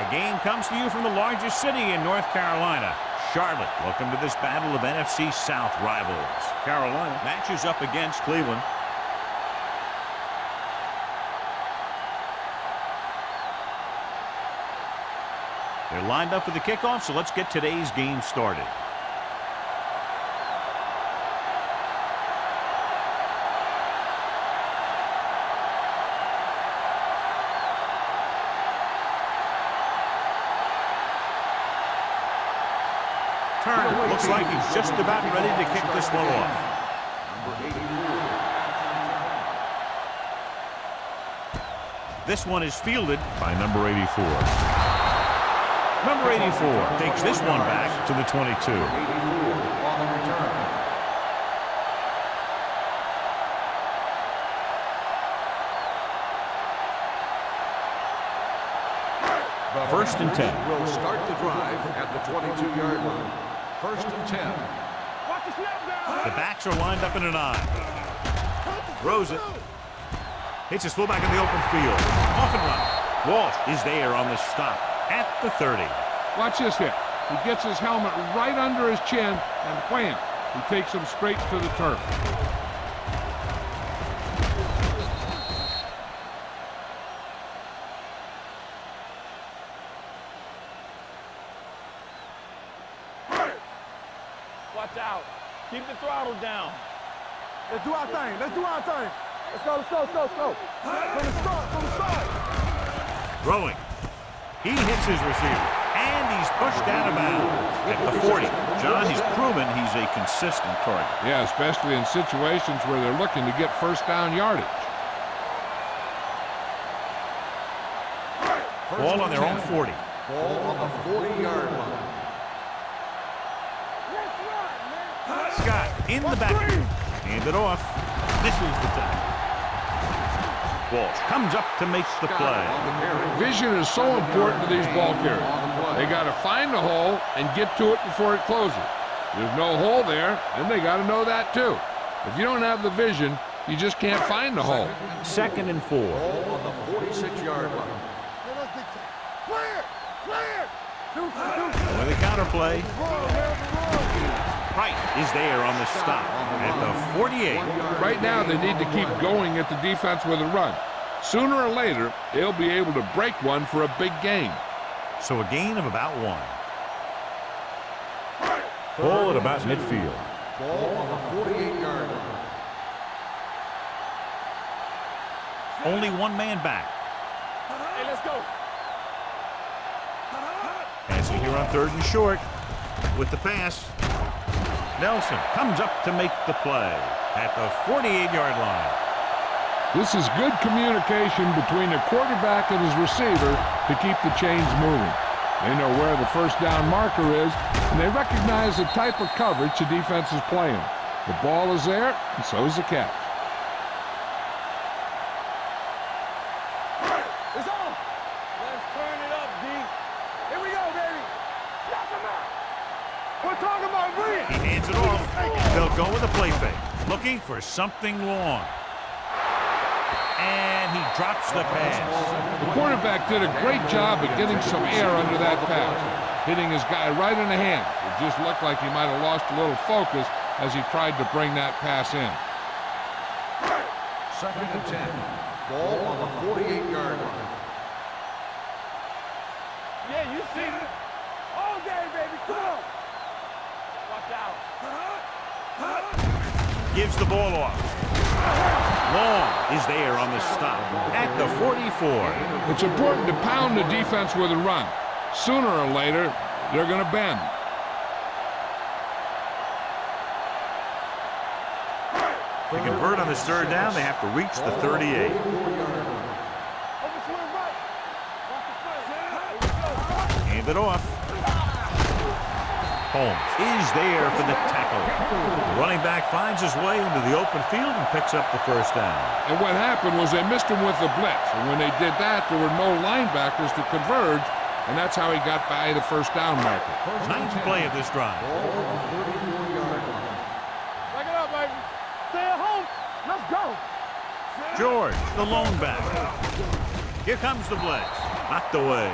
The game comes to you from the largest city in North Carolina, Charlotte. Welcome to this battle of NFC South rivals. Carolina matches up against Cleveland. They're lined up for the kickoff, so let's get today's game started. Turner looks like he's just about ready to kick this one off. This one is fielded by number 84. Number 84 takes this one back to the 22. First and 10. Will start the drive at the 22-yard line. First and 10. The backs are lined up in an eye. Throws it. Hits his fullback in the open field. Off and run. Walsh is there on the stop at the 30. Watch this hit. He gets his helmet right under his chin, and wham, he takes him straight to the turf. Watch out. Keep the throttle down. Let's do our thing. Let's do our thing. Let's go, let's go, let's go, let's go. From the start, from the start. Throwing. He hits his receiver, and he's pushed out of bounds at the 40. John, he's proven he's a consistent target. Yeah, especially in situations where they're looking to get first down yardage. Ball on their own 40. Ball on the 40-yard line. Scott in the back. Hand it off. This is the time. Walsh comes up to make the play. Vision is so important to these ball carriers. They got to find the hole and get to it before it closes. There's no hole there, and they got to know that too. If you don't have the vision, you just can't find the hole. Second and 4. Ball on the 46-yard line. Clear! Clear! With a counter play. Wright is there on the stop at the 48. Right now, they need to keep going at the defense with a run. Sooner or later, they'll be able to break one for a big gain. So a gain of about 1. Ball at about midfield. Ball on the 48-yard line. Only one man back. Hey, let's go. Passing here on 3rd and short with the pass. Nelson comes up to make the play at the 48-yard line. This is good communication between the quarterback and his receiver to keep the chains moving. They know where the first down marker is, and they recognize the type of coverage the defense is playing. The ball is there, and so is the catch. It's on! Let's turn it up, D. Here we go, baby! Knock him out! We're talking about Reed! He hands it off. They'll go with a play fake, looking for something long. And he drops the pass. The quarterback did a great job of getting some air under that pass, hitting his guy right in the hand. It just looked like he might have lost a little focus as he tried to bring that pass in. Second and 10. Ball on the 48-yard line. Yeah, you see it. All day, baby, come on! Watch out. Gives the ball off. Long is there on the stop at the 44. It's important to pound the defense with a run. Sooner or later, they're going to bend. To convert on this 3rd down, they have to reach the 38. Hand it off. Holmes is there for the tackle. The running back finds his way into the open field and picks up the first down. And what happened was they missed him with the blitz. And when they did that, there were no linebackers to converge, and that's how he got by the first down marker. 9th play of this drive. Back it up, baby. Stay at home. Let's go. George, the lone back. Here comes the blitz. Knocked away.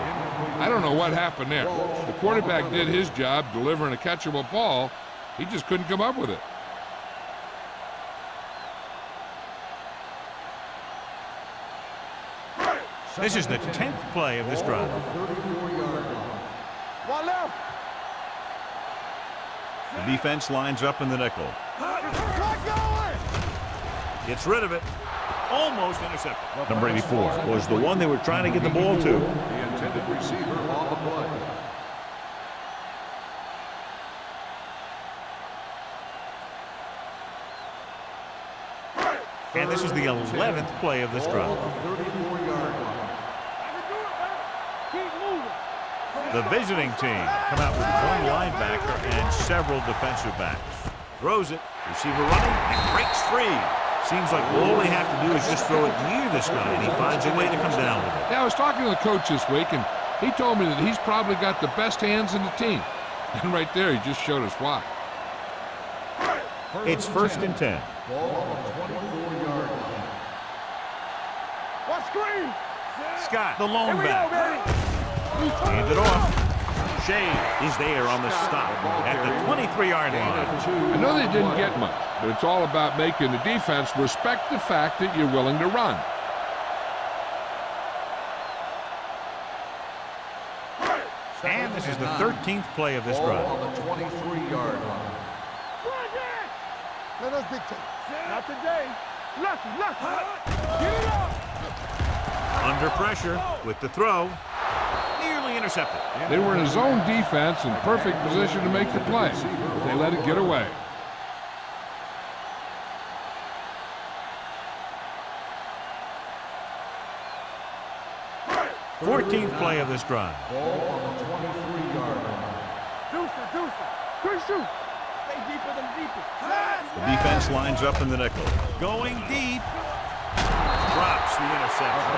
I don't know what happened there. The quarterback did his job delivering a catchable ball. He just couldn't come up with it. This is the 10th play of this drive. One left. The defense lines up in the nickel. Keep going. Gets rid of it. Almost intercepted. Number 84 was the one they were trying to get the ball to. The intended receiver on the play. And this is the 11th play of this drive. 34-yard line. Keep moving. The visiting team come out with one linebacker and several defensive backs. Throws it. Receiver running and breaks free. Seems like all they have to do is just throw it near this guy, and he finds a way to come down with it. Yeah, I was talking to the coach this week, and he told me that he's probably got the best hands in the team. And right there, he just showed us why. It's 1st and 10. Ball on the 24-yard line. What screen? Scott, the lone Here we go, back. baby. Hand it off. Shea is there on the stop at the 23-yard line. I know they didn't get much, but it's all about making the defense respect the fact that you're willing to run. And this is the 13th play of this Ball drive. on the 23-yard line. Let us dictate. Not today. Lucky. Get it up. Under pressure with the throw. Nearly intercepted. They were in a zone defense in perfect position to make the play. They let it get away. The 14th play of this drive. Ball on the 23-yard line. Deuce. Quick shoot. Stay deeper than deepest. The defense lines up in the nickel. Going deep. Drops the interception.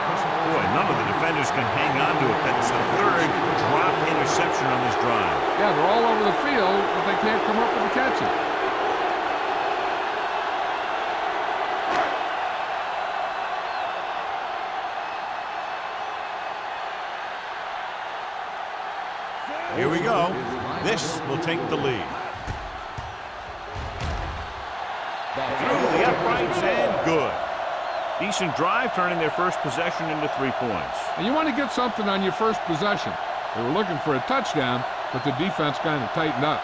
Boy, none of the defenders can hang on to it. That's the 3rd drop interception on this drive. Yeah, they're all over the field, but they can't come up with the catches. Here we go. This will take the lead. Through the uprights and good. Decent drive, turning their first possession into 3 points. And you want to get something on your first possession. They were looking for a touchdown, but the defense kind of tightened up.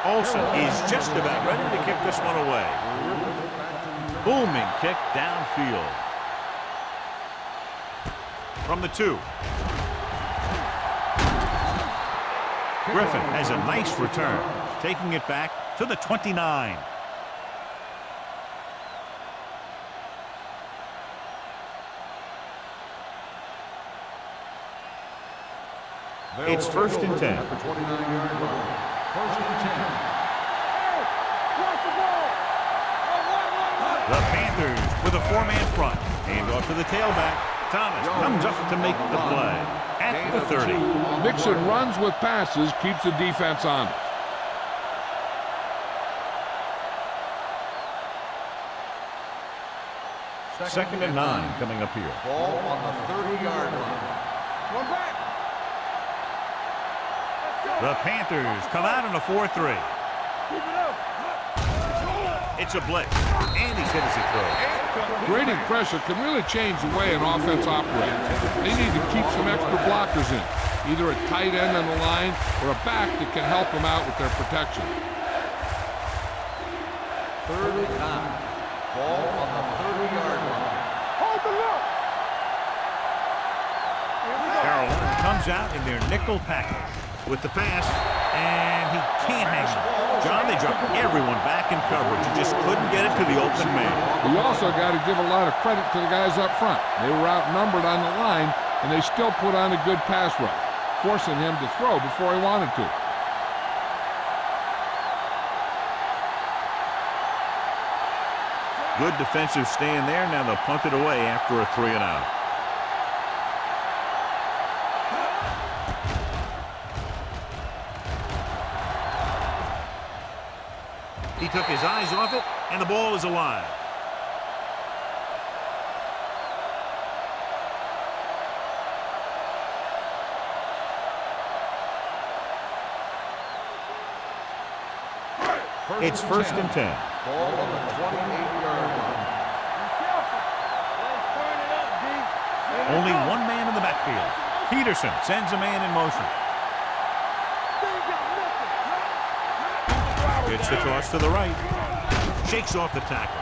Olsen is just about ready to kick this one away. Booming kick downfield. From the 2. Griffin has a nice return, taking it back to the 29. It's 1st and 10. At the 29-yard line. 1st and 10. The Panthers with a 4-man front. Hand off to the tailback. Thomas comes up to make the play at the 30. Mixon runs with passes, keeps the defense honest. Second and 9 coming up here. Ball on the 30-yard line. One back. The Panthers come out in a 4-3. Keep it up. It's a blitz, and he finishes it through. Grading pressure can really change the way an offense operates. They need to keep some extra blockers in, either a tight end on the line or a back that can help them out with their protection. 3rd and 9. Ball on the 30-yard line. Hold the look. Carolina comes out in their nickel package with the pass, and he can't hang on. John, they dropped everyone back in coverage. He just couldn't get it to the open man. You also got to give a lot of credit to the guys up front. They were outnumbered on the line, and they still put on a good pass rush, forcing him to throw before he wanted to. Good defensive stand there. Now they'll punt it away after a 3-and-out. He took his eyes off it, and the ball is alive. It's 1st and 10. Ball on the 28-yard line. Only one man in the backfield. Peterson sends a man in motion. Gets the toss to the right. Shakes off the tackle.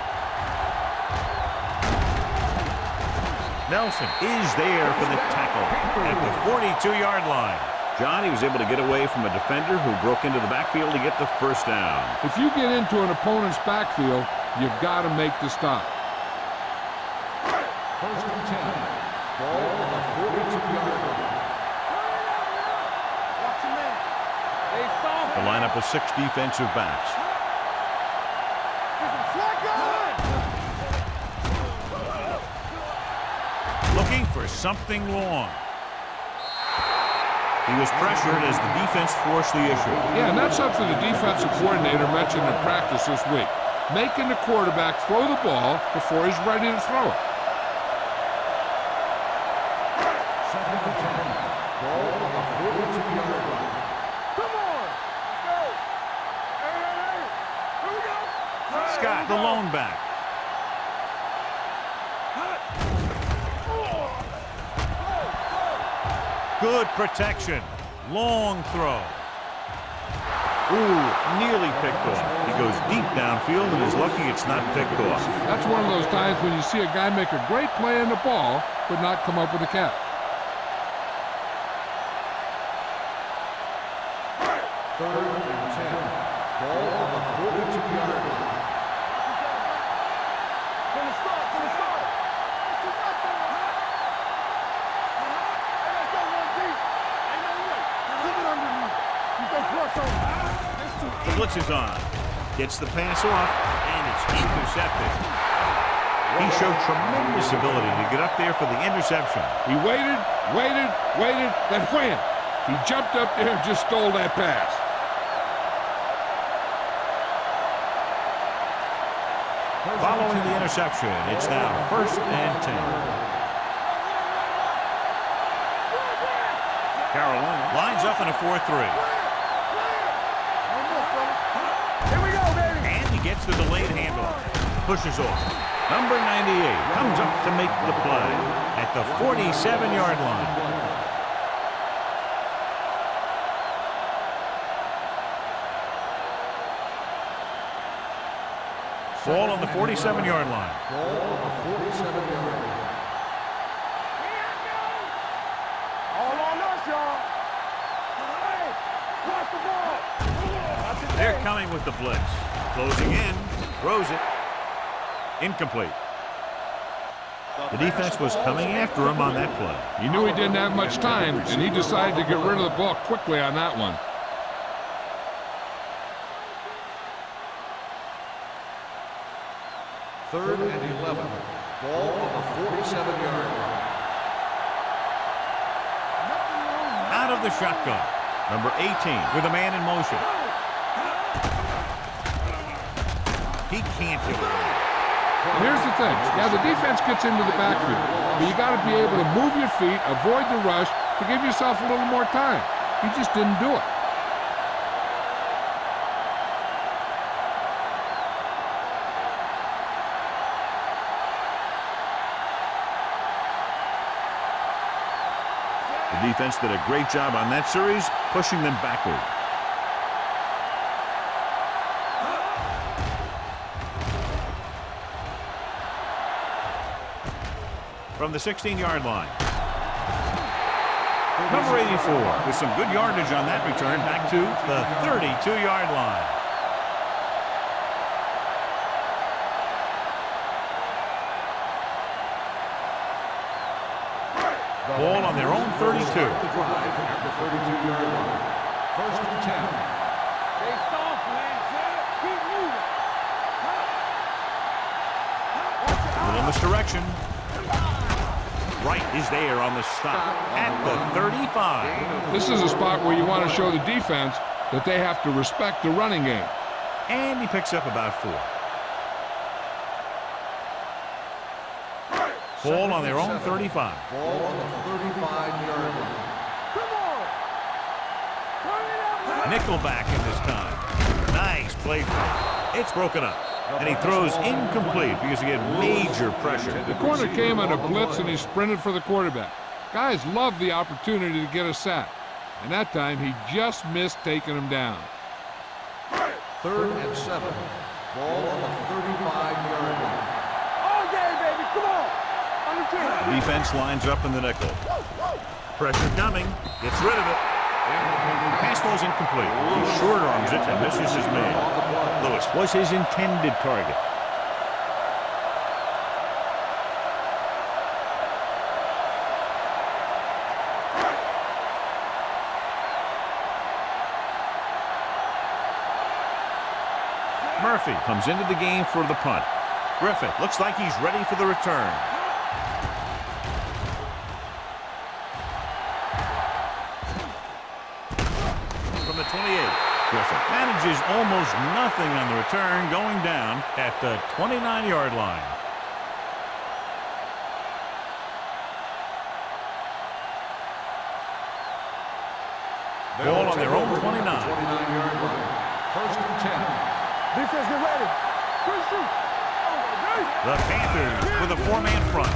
Nelson is there for the tackle at the 42-yard line. John, he was able to get away from a defender who broke into the backfield to get the first down. If you get into an opponent's backfield, you've got to make the stop. 1st and 10. Ball on the 42-yard line. The lineup of 6 defensive backs. Looking for something long. He was pressured as the defense forced the issue. Yeah, and that's something the defensive coordinator mentioned in practice this week. Making the quarterback throw the ball before he's ready to throw it. 2nd and 10. Ball on the 42-yard line. Scott, the lone back. Good protection. Long throw. Ooh, nearly picked off. He goes deep downfield and is lucky it's not picked off. That's one of those times when you see a guy make a great play on the ball, but not come up with a catch. 3rd and 10. Ball on the 42-yard line. The blitz is on. Gets the pass off, and it's intercepted. He showed tremendous ability to get up there for the interception. He waited, then wham! He jumped up there and just stole that pass. Following the interception, it's now 1st and 10. Carolina lines up in a 4-3. And he gets the delayed handoff. Pushes off. Number 98 comes up to make the play at the 47-yard line. Ball on the 47-yard line. Ball on the 47-yard line. All on us, y'all. Hey, watch the ball. They're coming with the blitz. Closing in. Throws it. Incomplete. The defense was coming after him on that play. He knew he didn't have much time, and he decided to get rid of the ball quickly on that one. 3rd and 11. Ball on the 47-yard line. Out of the shotgun. Number 18 with a man in motion. He can't get away. Here's the thing. Yeah, the defense gets into the backfield, but you got to be able to move your feet, avoid the rush, to give yourself a little more time. He just didn't do it. The defense did a great job on that series, pushing them backward. From the 16-yard line. Number 84 with some good yardage on that return back to the 32-yard line. Ball on their own 32. Drive at the 32-yard line. 1st and 10. Stay soft, man. Keep moving. A little misdirection. Wright is there on the stop at the 35. This is a spot where you want to show the defense that they have to respect the running game. And he picks up about 4. Ball on their own 35. Ball on the 35-yard line. Nickelback in this time. Nice play. It's broken up. And he throws incomplete because he had major pressure. The corner came on a blitz and he sprinted for the quarterback. Guys love the opportunity to get a sack. And that time he just missed taking him down. 3rd and 7. Ball on the 35-yard line. All day, baby. Come on. On the team. The defense lines up in the nickel. Pressure coming. Gets rid of it. Pass ball's incomplete. He short arms it and misses his man. Lewis was his intended target. Murphy comes into the game for the punt. Griffith looks like he's ready for the return. From the 28, Griffith manages almost nothing on the return, going down at the 29-yard line. Ball on their own 29. 29-yard line. 1st and 10. Defense, get ready. Quick shoot. The Panthers with a 4-man front.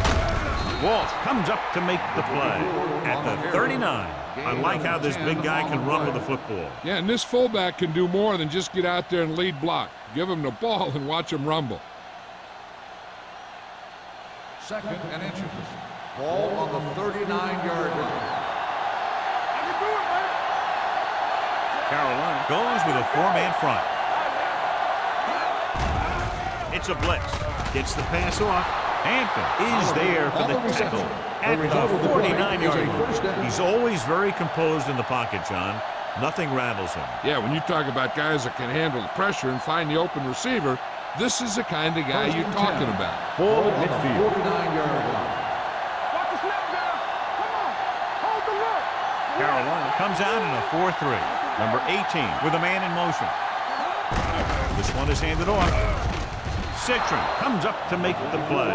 Walsh comes up to make the play at the 39. I like how this big guy can run with the football. Yeah, and this fullback can do more than just get out there and lead block. Give him the ball and watch him rumble. 2nd and inches. Ball on the 39-yard line. Carolina goes with a 4-man front. It's a blitz. Gets the pass off. Hampton is there for the tackle at the 49-yard line. He's always very composed in the pocket, John. Nothing rattles him. Yeah, when you talk about guys that can handle the pressure and find the open receiver, this is the kind of guy you're talking about. Ball at midfield. 49-yard line. Watch the snap down. Come on. Hold the look. Carolina comes out in a 4-3. Number 18 with a man in motion. This one is handed off. Citron comes up to make the play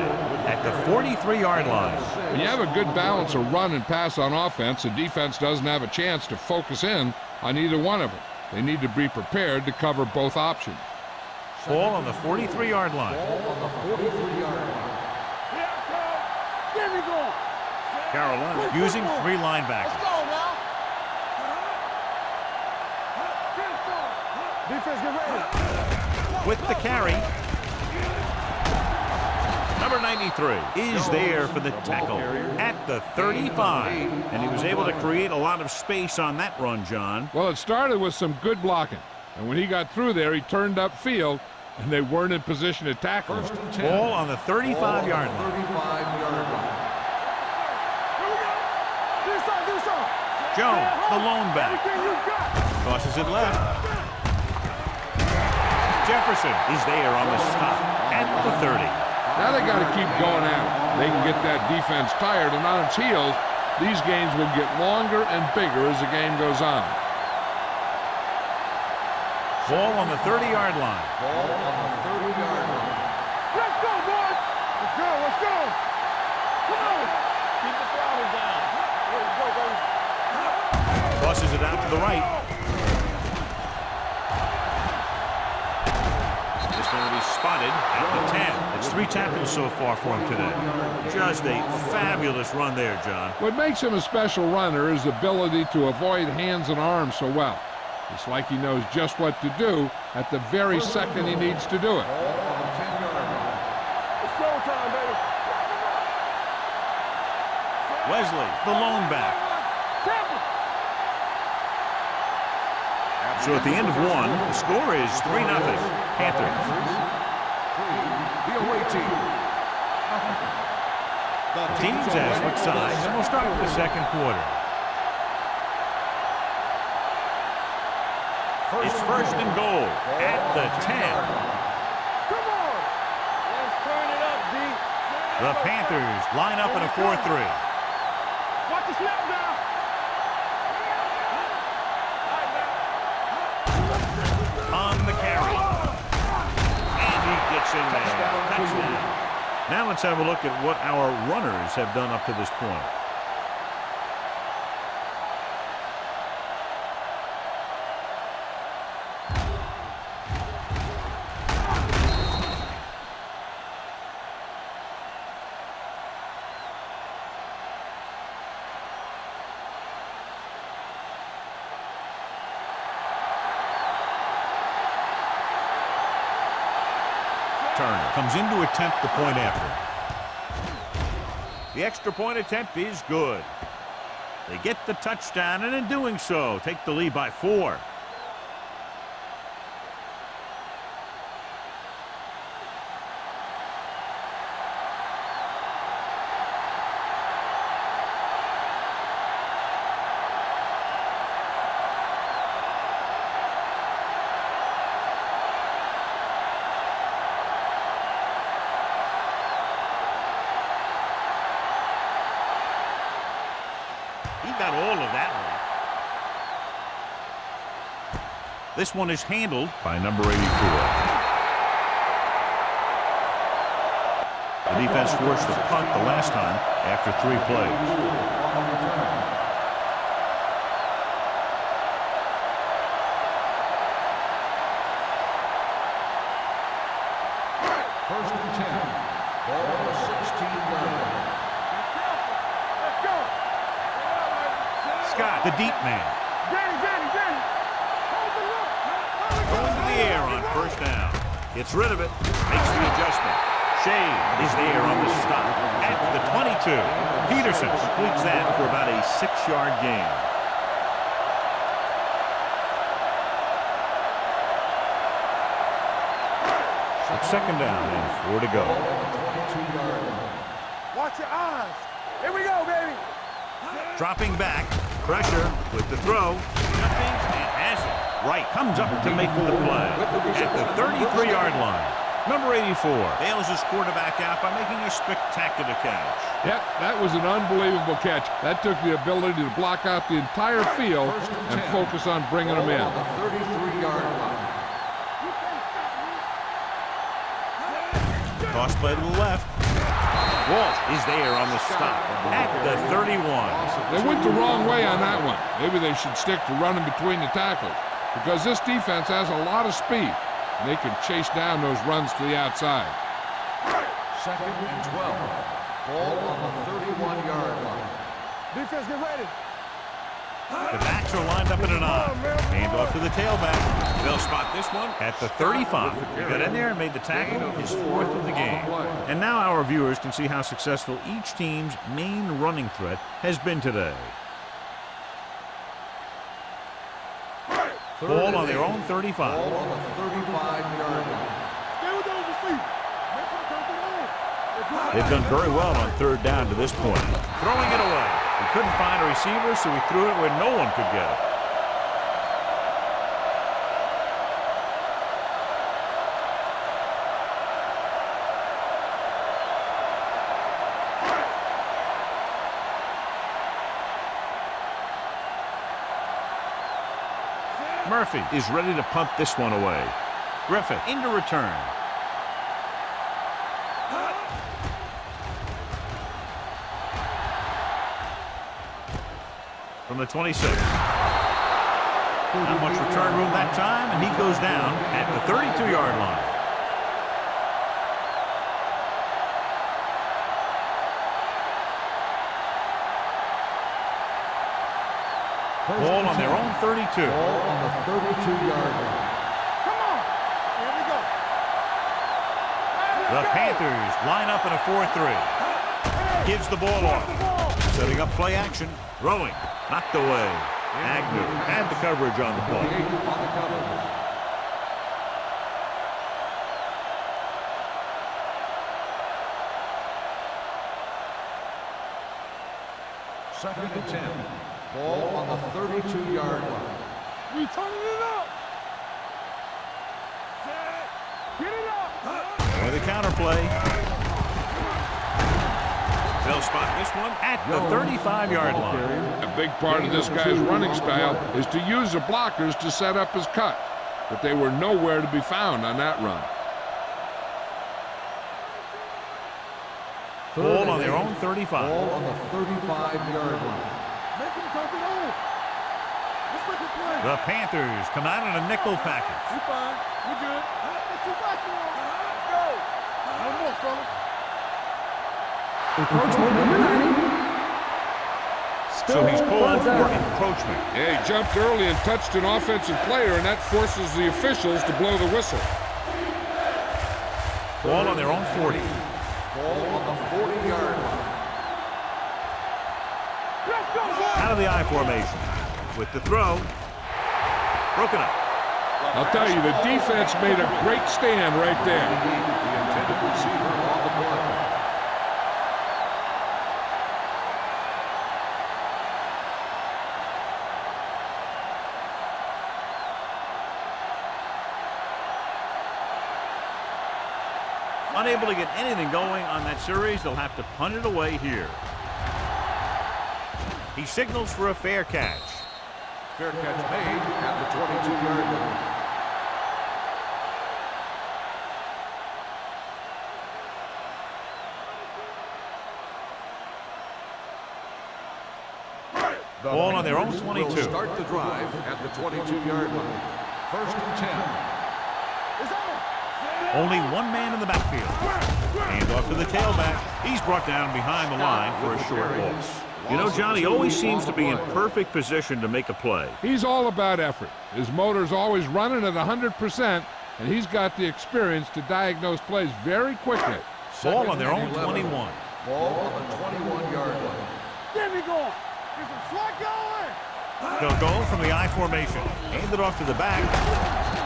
at the 43-yard line. When you have a good balance of run and pass on offense, the defense doesn't have a chance to focus in on either one of them. They need to be prepared to cover both options. Ball on the 43-yard line. Ball on the 43-yard line. Here we go. Carolina using 3 linebackers. Defense, get ready. With the carry. Number 93 is there for the tackle at the 35. And he was able to create a lot of space on that run, John. Well, it started with some good blocking. And when he got through there, he turned upfield, and they weren't in position to tackle him. 1st and 10. Ball on the 35-yard line. 35-yard line. Jones, the lone back. Everything you got. Tosses it left. Jefferson is there on the stop at the 30. Now they got to keep going at it. They can get that defense tired, and on its heels, these games will get longer and bigger as the game goes on. Ball on the 30-yard line. Ball on the 30-yard line. Let's go, boys. Let's go, let's go. Come on. Keep the throttle down. Let's go, baby. Tosses it out to the right. It's going to be spotted at the 10. It's 3 tackles so far for him today. Just a fabulous run there, John. What makes him a special runner is the ability to avoid hands and arms so well. It's like he knows just what to do at the very second he needs to do it. Ball on the 10-yard line. It's showtime, baby. Wesley, the lone back. So at the end of 1, the score is 3-0. Panthers. The away team. Teams have switched sides, and we'll start with the second quarter. It's 1st and goal at the 10. Come on. Let's turn it up, D. The Panthers line up in a 4-3. Watch the snap down. On the carry. in there. Touchdown. Now let's have a look at what our runners have done up to this point. Turner comes in to attempt the point after. The extra point attempt is good. They get the touchdown, and in doing so, take the lead by 4. He got all of that one. This one is handled by number 84. The defense forced a punt the last time after 3 plays. First and 10. Ball on the 16-yard line. Scott, the deep man. Going to the air on first down. Gets rid of it. Makes the adjustment. Shea is there on the stop at the 22. Peterson completes that for about a 6-yard gain. It's second down and 4 to go. Watch your eyes. Here we go, baby. Dropping back. Pressure with the throw. Jumping and has it. Right. Comes up to make the play at the 33-yard line. Number 84 bails his quarterback out by making a spectacular catch. Yep, that was an unbelievable catch. That took the ability to block out the entire field and focus on bringing them in. The 33-yard line. Toss play to the left. Walsh is there on the stop at the 31. They went the wrong way on that one. Maybe they should stick to running between the tackles because this defense has a lot of speed. And they can chase down those runs to the outside. Second and 12. Ball on the 31-yard line. Defense, get ready. The backs are lined up in an I. Hand off to the tailback. They'll spot this one at the 35. He got in there and made the tackle, his 4th of the game. And now our viewers can see how successful each team's main running threat has been today. Ball on their own 35. Ball on the 35-yard line. Stay with those receivers. Make them take it on. They've done very well on 3rd down to this point. Throwing it away. He couldn't find a receiver, so he threw it where no one could get it. Murphy is ready to punt this one away. Griffith into return. From the 26. Not much return room that time, and he goes down at the 32-yard line. Ball on their own 32. Ball on the 32-yard line. Come on. Here we go. The Panthers line up in a 4-3. Gives the ball off. Setting up play action. Throwing. Knocked away. Agnew had the coverage on the play. On the cover. Second and 10. Ball on the 32-yard line. We turning it up. Get it up. With a counterplay. They'll spot this one at the 35-yard line. A big part of this guy's running style is to use the blockers to set up his cut, but they were nowhere to be found on that run. Ball on their own 35. Ball on the 35-yard line. Make him take it on. Let's make a play. The Panthers come out in a nickel package. You fine. You good. Let's do basketball. Let's go. One more, fella. Encroachment number 90. So he's called for encroachment. Yeah, he jumped early and touched an offensive player, and that forces the officials to blow the whistle. Ball on their own 40. Ball on the 40-yard line. Let's go, boy. Out of the I formation. With the throw. Broken up. I'll tell you, the defense made a great stand right there. The intended receiver on the play. Unable to get anything going on that series, they'll have to punt it away here. He signals for a fair catch. Fair catch made at the 22-yard line. Ball on their own 22. Will start the drive at the 22-yard line. First and 10. It's on. Only one man in the backfield. Hand off to the tailback. He's brought down behind the line for a short loss. You know, John, he always seems to be in perfect position to make a play. He's all about effort. His motor's always running at 100%, and he's got the experience to diagnose plays very quickly. Ball on their own 21. Ball on the 21-yard line. Get me going. Get some slot going. They'll go from the I formation. Hand it off to the back.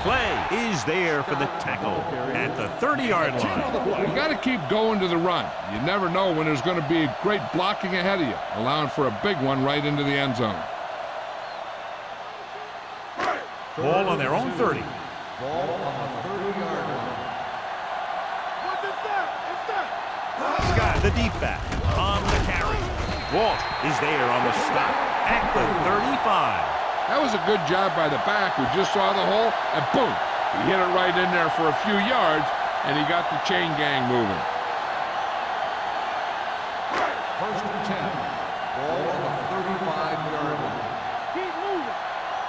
Play is there for the tackle at the 30-yard line. You got to keep going to the run. You never know when there's going to be great blocking ahead of you, allowing for a big one right into the end zone. Ball on their own 30. Ball on the 30-yard line. What is that? It's that. Scott, the deep back, on the carry. Walt is there on the stop at the 35. That was a good job by the back who just saw the hole, and boom, he hit it right in there for a few yards, and he got the chain gang moving. First and 10. Ball on the 35-yard line. Keep moving.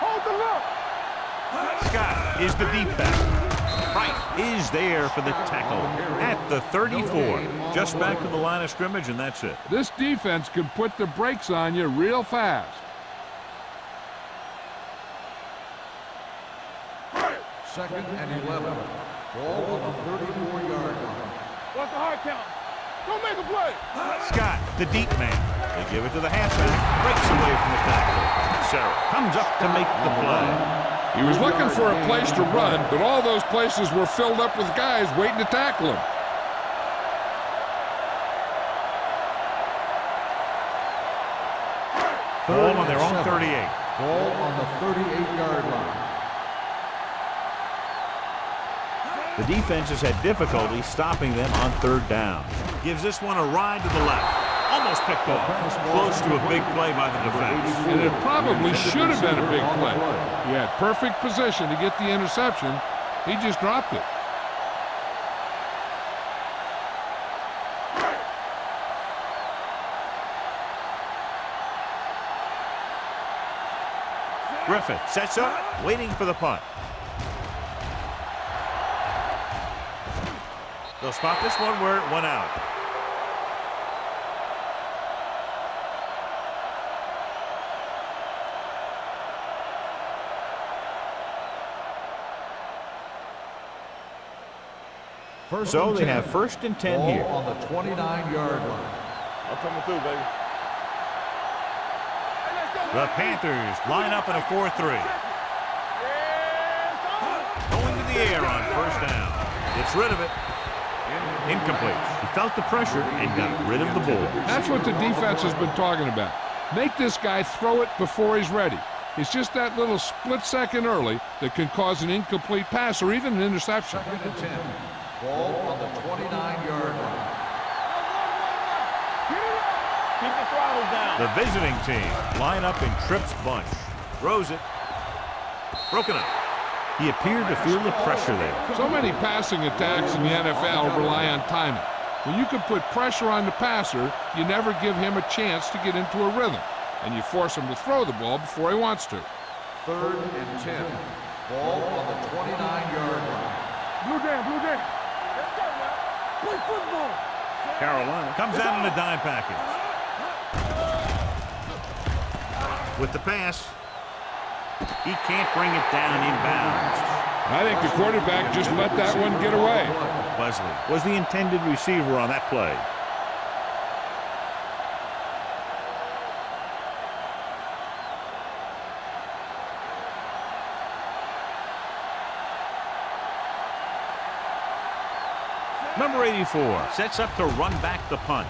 Hold the look. Scott is the deep back. Price is there for the tackle at the 34. Just back to the line of scrimmage, and that's it. This defense can put the brakes on you real fast. Second and 11. Ball on the 34-yard line. What's the hard count? Don't make a play. Scott, the deep man. They give it to the halfback. Breaks away from the tackle. Sarah comes up to make the play. He was looking for a place to run, but all those places were filled up with guys waiting to tackle him. Ball on their own 38. Ball on the 38-yard line. The defense has had difficulty stopping them on third down. Gives this one a ride to the left. Almost picked off. Close to a big play by the defense. And it probably should have been a big play. He had perfect position to get the interception. He just dropped it. Griffith sets up, waiting for the punt. They'll spot this one where it went out. So they have first and 10 here. Ball on the 29-yard line. I'm coming through, baby. The Panthers line up in a 4-3. Going to the air on first down. Gets rid of it. Incomplete. He felt the pressure and got rid of the ball. That's what the defense has been talking about. Make this guy throw it before he's ready. It's just that little split second early that can cause an incomplete pass or even an interception. Second and 10. Ball on the 29-yard line. Keep the throttle down. The visiting team line up in Tripp's bunch. Throws it. Broken up. He appeared to feel the pressure there. So many passing attacks in the NFL rely on timing. When you can put pressure on the passer, you never give him a chance to get into a rhythm, and you force him to throw the ball before he wants to. 3rd and 10. Ball on the 29-yard line. Blue down. Let's go now. Play football. Carolina comes out in a dime package. With the pass, he can't bring it down inbounds. I think the quarterback just let that one get away. Wesley was the intended receiver on that play. Number 84 sets up to run back the punt.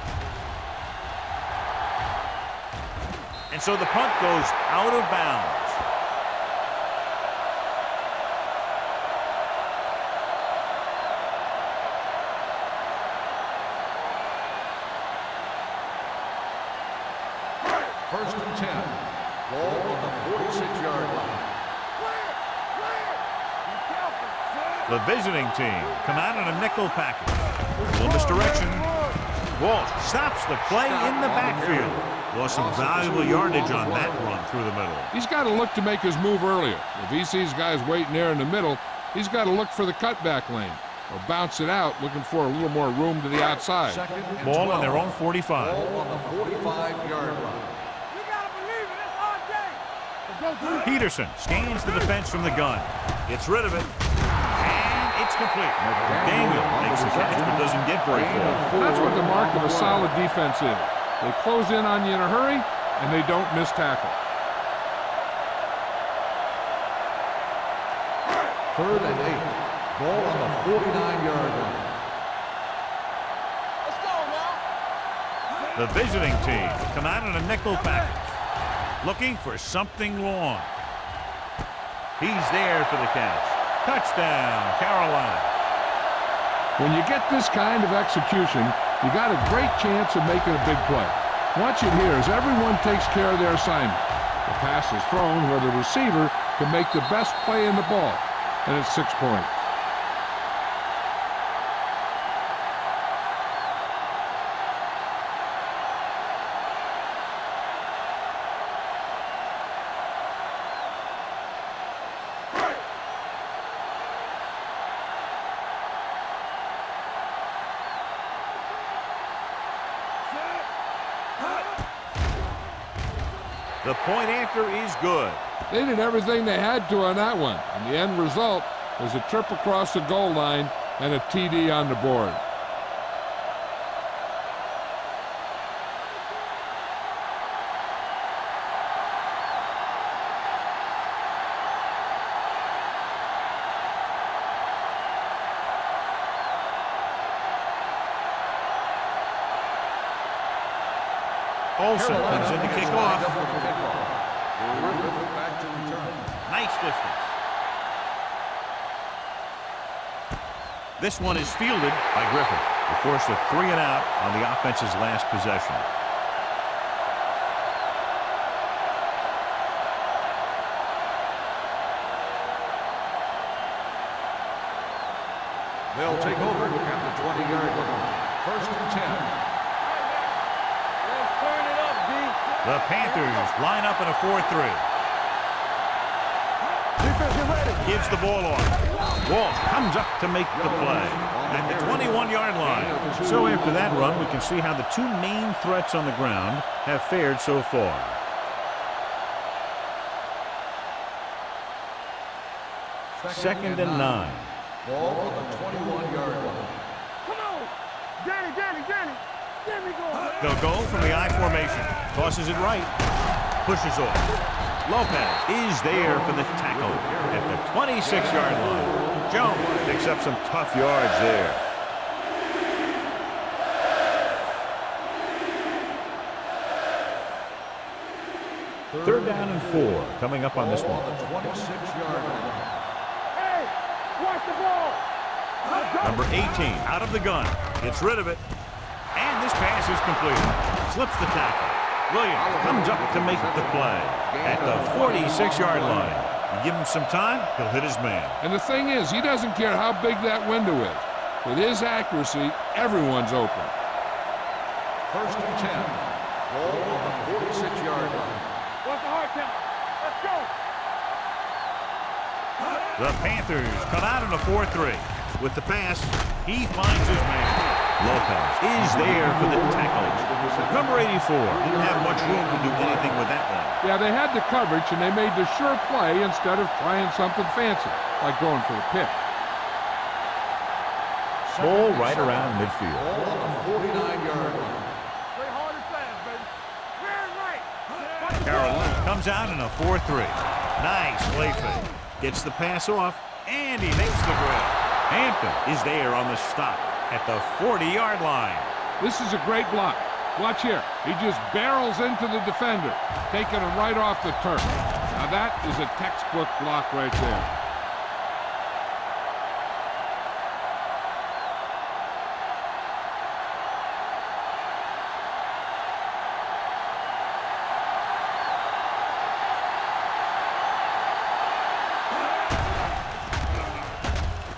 And so the punt goes out of bounds. First and 10. Ball on the 46-yard line. The visiting team come out in a nickel package. A little misdirection. Walsh stops the play in the backfield. Lost some valuable yardage on that run through the middle. He's got to look to make his move earlier. If he sees guys waiting there in the middle, he's got to look for the cutback lane or bounce it out, looking for a little more room to the outside. Ball on their own 45. Ball on the 45-yard line. You gotta believe it. It's our day. Let's go, Peterson scans the defense from the gun. Gets rid of it. And it's complete. Daniel makes the catch but doesn't get very far. That's what the mark of a solid defense is. They close in on you in a hurry, and they don't miss tackle. 3rd and 8. Ball on the 49-yard line. Let's go now. The visiting team come out in a nickel package. Looking for something long. He's there for the catch. Touchdown, Carolina. When you get this kind of execution, you got a great chance of making a big play. Watch it here as everyone takes care of their assignment. The pass is thrown where the receiver can make the best play in the ball, and it's 6 points. The point after is good. They did everything they had to on that one, and the end result was a trip across the goal line and a TD on the board. Olsen comes in to kick off. Back to return. Nice distance. This one is fielded by Griffin. They force a 3 and out on the offense's last possession. They'll take over at the 20-yard line. First and 10. The Panthers line up in a 4-3. Gives the ball off. Walsh comes up to make the play at the 21-yard line. So after that run, we can see how the two main threats on the ground have fared so far. Second and 9. Ball on the 21-yard line. Come on. Danny. Danny, go. They'll go from the I formation. Tosses it right. Pushes off. Lopez is there for the tackle at the 26-yard line. Jones picks up some tough yards there. Third down and 4 coming up on this one. The 26-yard line. Hey, watch the ball. Number 18 out of the gun. Gets rid of it. And this pass is completed. Slips the tackle. Williams comes up to make the play at the 46-yard line. You give him some time, he'll hit his man. And the thing is, he doesn't care how big that window is. With his accuracy, everyone's open. First and 10. Ball on the 46-yard line. What's the hard count? Let's go. The Panthers come out in a 4-3. With the pass, he finds his man. Lopez is there for the tackle. Number 84 didn't have much room to do anything with that one. Yeah, they had the coverage, and they made the sure play instead of trying something fancy, like going for the pick. Ball right around midfield. Ball on the 49-yard line. Play hard and fast, baby. Clear and right. Carolina comes out in a 4-3. Nice play fake. Gets the pass off, and he makes the grab. Hampton is there on the stop at the 40-yard line. This is a great block. Watch here. He just barrels into the defender, taking him right off the turf. Now that is a textbook block right there.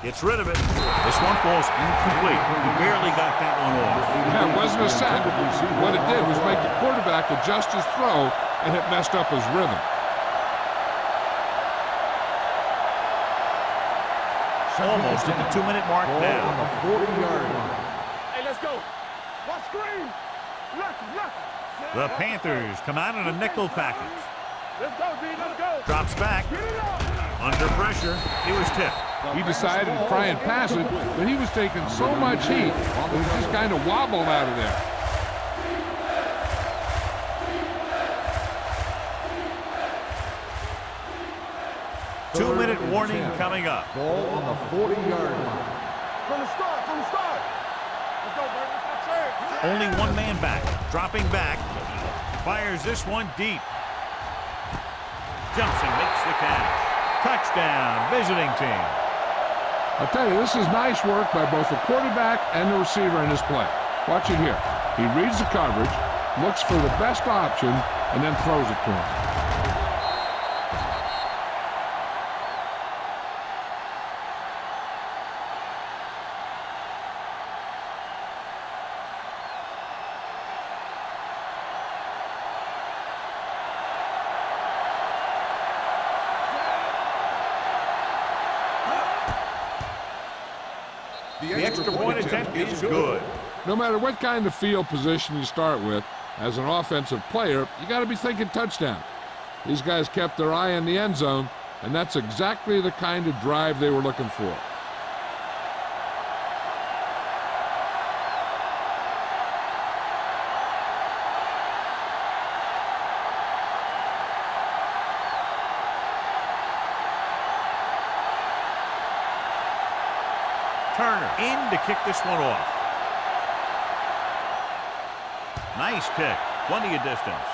Gets rid of it. This one falls incomplete. He barely got that one off. Yeah, it wasn't a sack. What it did was make the quarterback adjust his throw, and it messed up his rhythm. Almost at the 2-minute mark now. On the 40-yard line. Hey, let's go. Watch screen. Left. The Panthers come out in a nickel package. Let's go, D. Let's go. Drops back. Get it up. Under pressure. It was tipped. He decided to try and pass it, but he was taking so much heat that he just kind of wobbled out of there. Two-minute warning coming up. Ball on the 40-yard line. From the start. Let's go, baby. Let's go. Only one man back. Dropping back. Fires this one deep. Jumps and makes the catch. Touchdown, visiting team. I'll tell you, this is nice work by both the quarterback and the receiver in this play. Watch it here. He reads the coverage, looks for the best option, and then throws it to him. The extra point attempt is good. No matter what kind of field position you start with, as an offensive player, you got to be thinking touchdown. These guys kept their eye on the end zone, and that's exactly the kind of drive they were looking for. Turner in to kick this one off. Nice kick. Plenty of distance.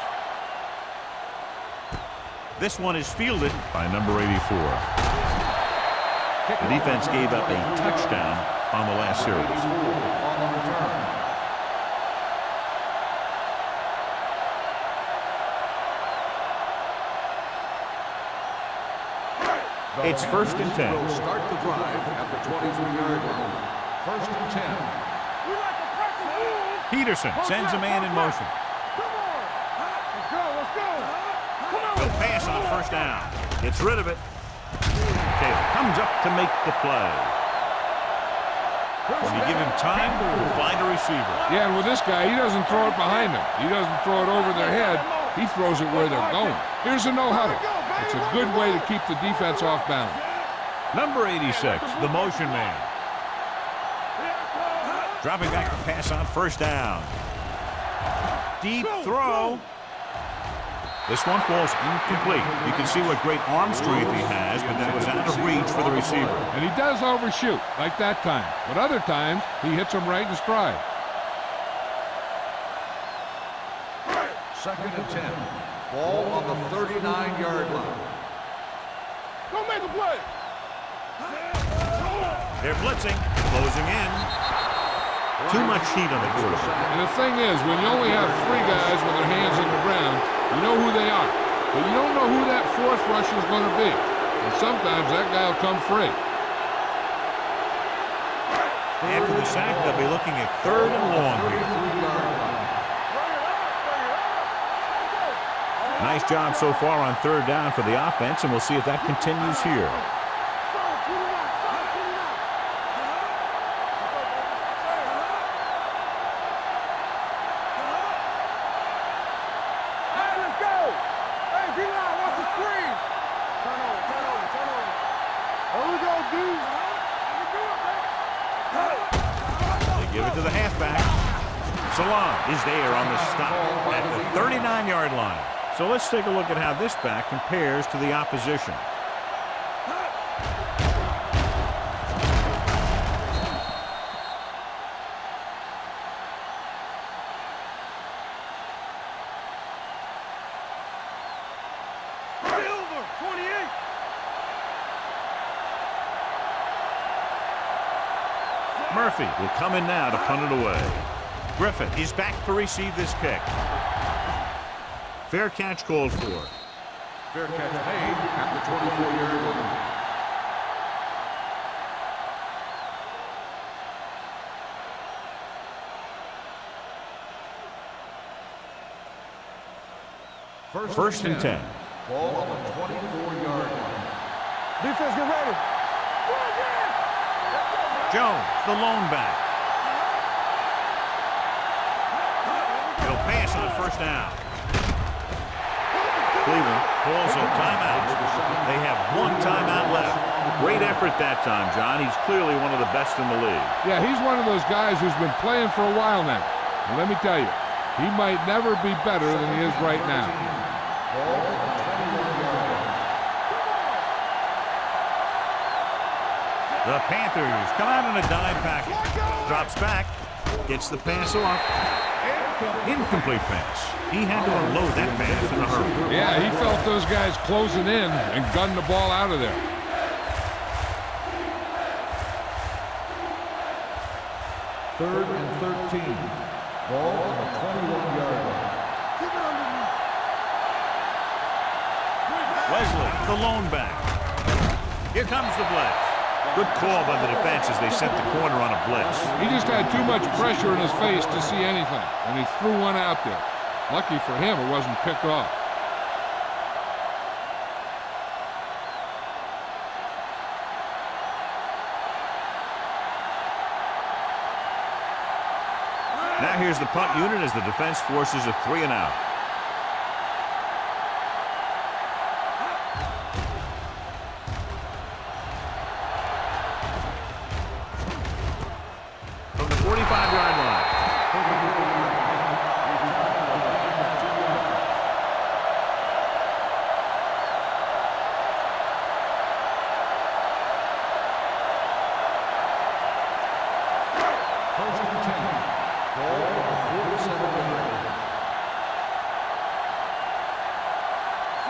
This one is fielded by number 84. The defense gave up a touchdown on the last series. On the return. It's first and 10. Will start the drive at the 23-yard line. First and 10. We like to press and move. Peterson sends a man in motion. Come on. Let's go. Come on. Will pass on first down. Gets rid of it. Taylor comes up to make the play. When you give him time, he'll find a receiver. Yeah, and with this guy, he doesn't throw it behind them. He doesn't throw it over their head. He throws it where they're going. Here's a no-huddle. It's a good way to keep the defense off balance. Number 86, the motion man. Dropping back to pass on first down. Deep throw. This one falls incomplete. You can see what great arm strength he has, but that was out of reach for the receiver. And he does overshoot, like that time. But other times, he hits him right in stride. Second and 10. Ball on the 39-yard line. Go make a play. They're blitzing, closing in. Too much heat on the quarterback. And the thing is, when you only have three guys with their hands in the ground, you know who they are. But you don't know who that fourth rusher is going to be. And sometimes that guy will come free. After the sack, they'll be looking at 3rd and long here. Nice job so far on 3rd down for the offense, and we'll see if that continues here. To the halfback. Salon is there on the stop at the 39-yard line. So let's take a look at how this back compares to the opposition. Murphy will come in now to punt it away. Griffin is back to receive this kick. Fair catch called for. Fair catch made at the 24-yard line. First and 10. Ball on the 24-yard line. Defense, get ready. Jones, the lone back. He'll pass on the first down. Cleveland calls a timeout. They have 1 timeout left. Great effort that time, John. He's clearly one of the best in the league. Yeah, he's one of those guys who's been playing for a while now. And let me tell you, he might never be better than he is right now. The Panthers come out in a dime package. Drops back. Gets the pass off. Incomplete pass. He had to unload that pass in a hurry. Yeah, he felt those guys closing in and gunned the ball out of there. Third and 13. Ball on the 21-yard line. Wesley, the lone back. Here comes the blitz. Good call by the defense as they sent the corner on a blitz. He just had too much pressure in his face to see anything, and he threw one out there. Lucky for him, it wasn't picked off. Now here's the punt unit as the defense forces a 3 and out. From the 45-yard line.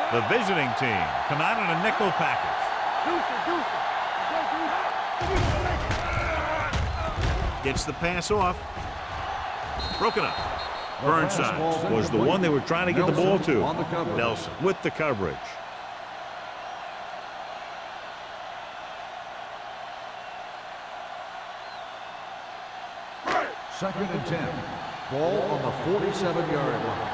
The visiting team come out in a nickel package. Gets the pass off. Broken up. Burnside was the one they were trying to get the ball to. Nelson with the coverage. Second and 10. Ball on the 47-yard line.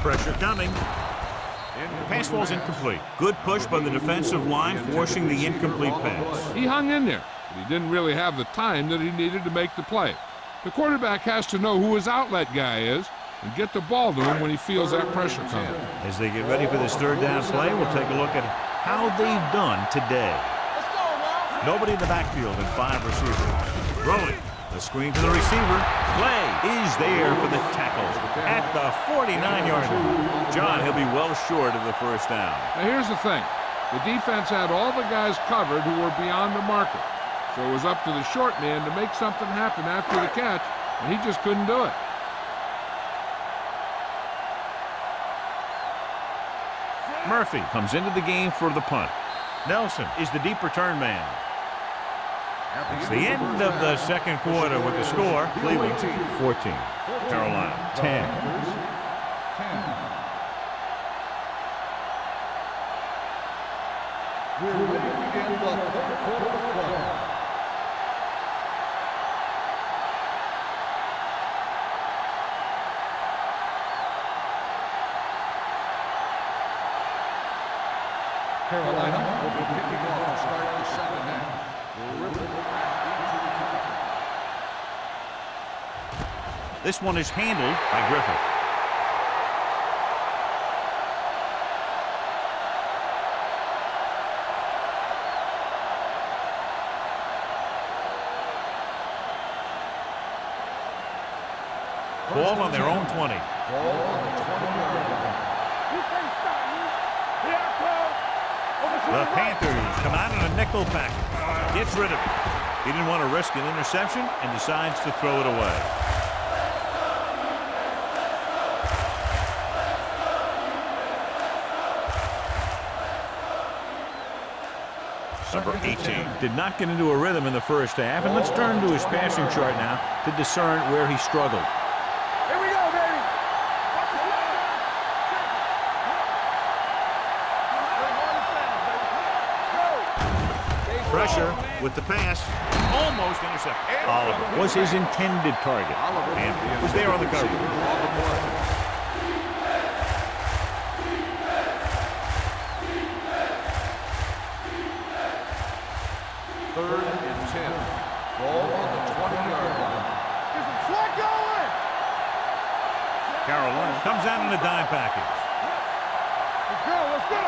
Pressure coming. Pass ball's incomplete. Good push by the defensive line, forcing the incomplete pass. He hung in there, but he didn't really have the time that he needed to make the play. The quarterback has to know who his outlet guy is and get the ball to him when he feels that pressure coming. As they get ready for this third down play, we'll take a look at how they've done today. Nobody in the backfield and 5 receivers. Rolling. The screen to the receiver. Play is there for the tackle at the 49-yard line. John, he'll be well short of the first down. Now here's the thing. The defense had all the guys covered who were beyond the marker. So it was up to the short man to make something happen after the catch, and he just couldn't do it. Murphy comes into the game for the punt. Nelson is the deep return man. It's the end of the second quarter with the score. Cleveland 14, Carolina 10. We're ready to begin the third quarter of play. Carolina will be kicking off to start the second half. This one is handled by Griffith. Ball on their own 20. Ball on the 20-yard line. You can't stop me. Here I come. Over to The right. Panthers come out in a nickel package. Gets rid of it. He didn't want to risk an interception and decides to throw it away. Number 18 did not get into a rhythm in the first half, and let's turn to his passing chart now to discern where he struggled. Here we go, baby. Watch the line. Go. Pressure with the pass. Almost intercepted. Oliver was his intended target and was there on the coverage. Third and 10. Ball on the 20-yard line. There's a slug going. Carolina comes out in a dime package. Let's go. Let's go.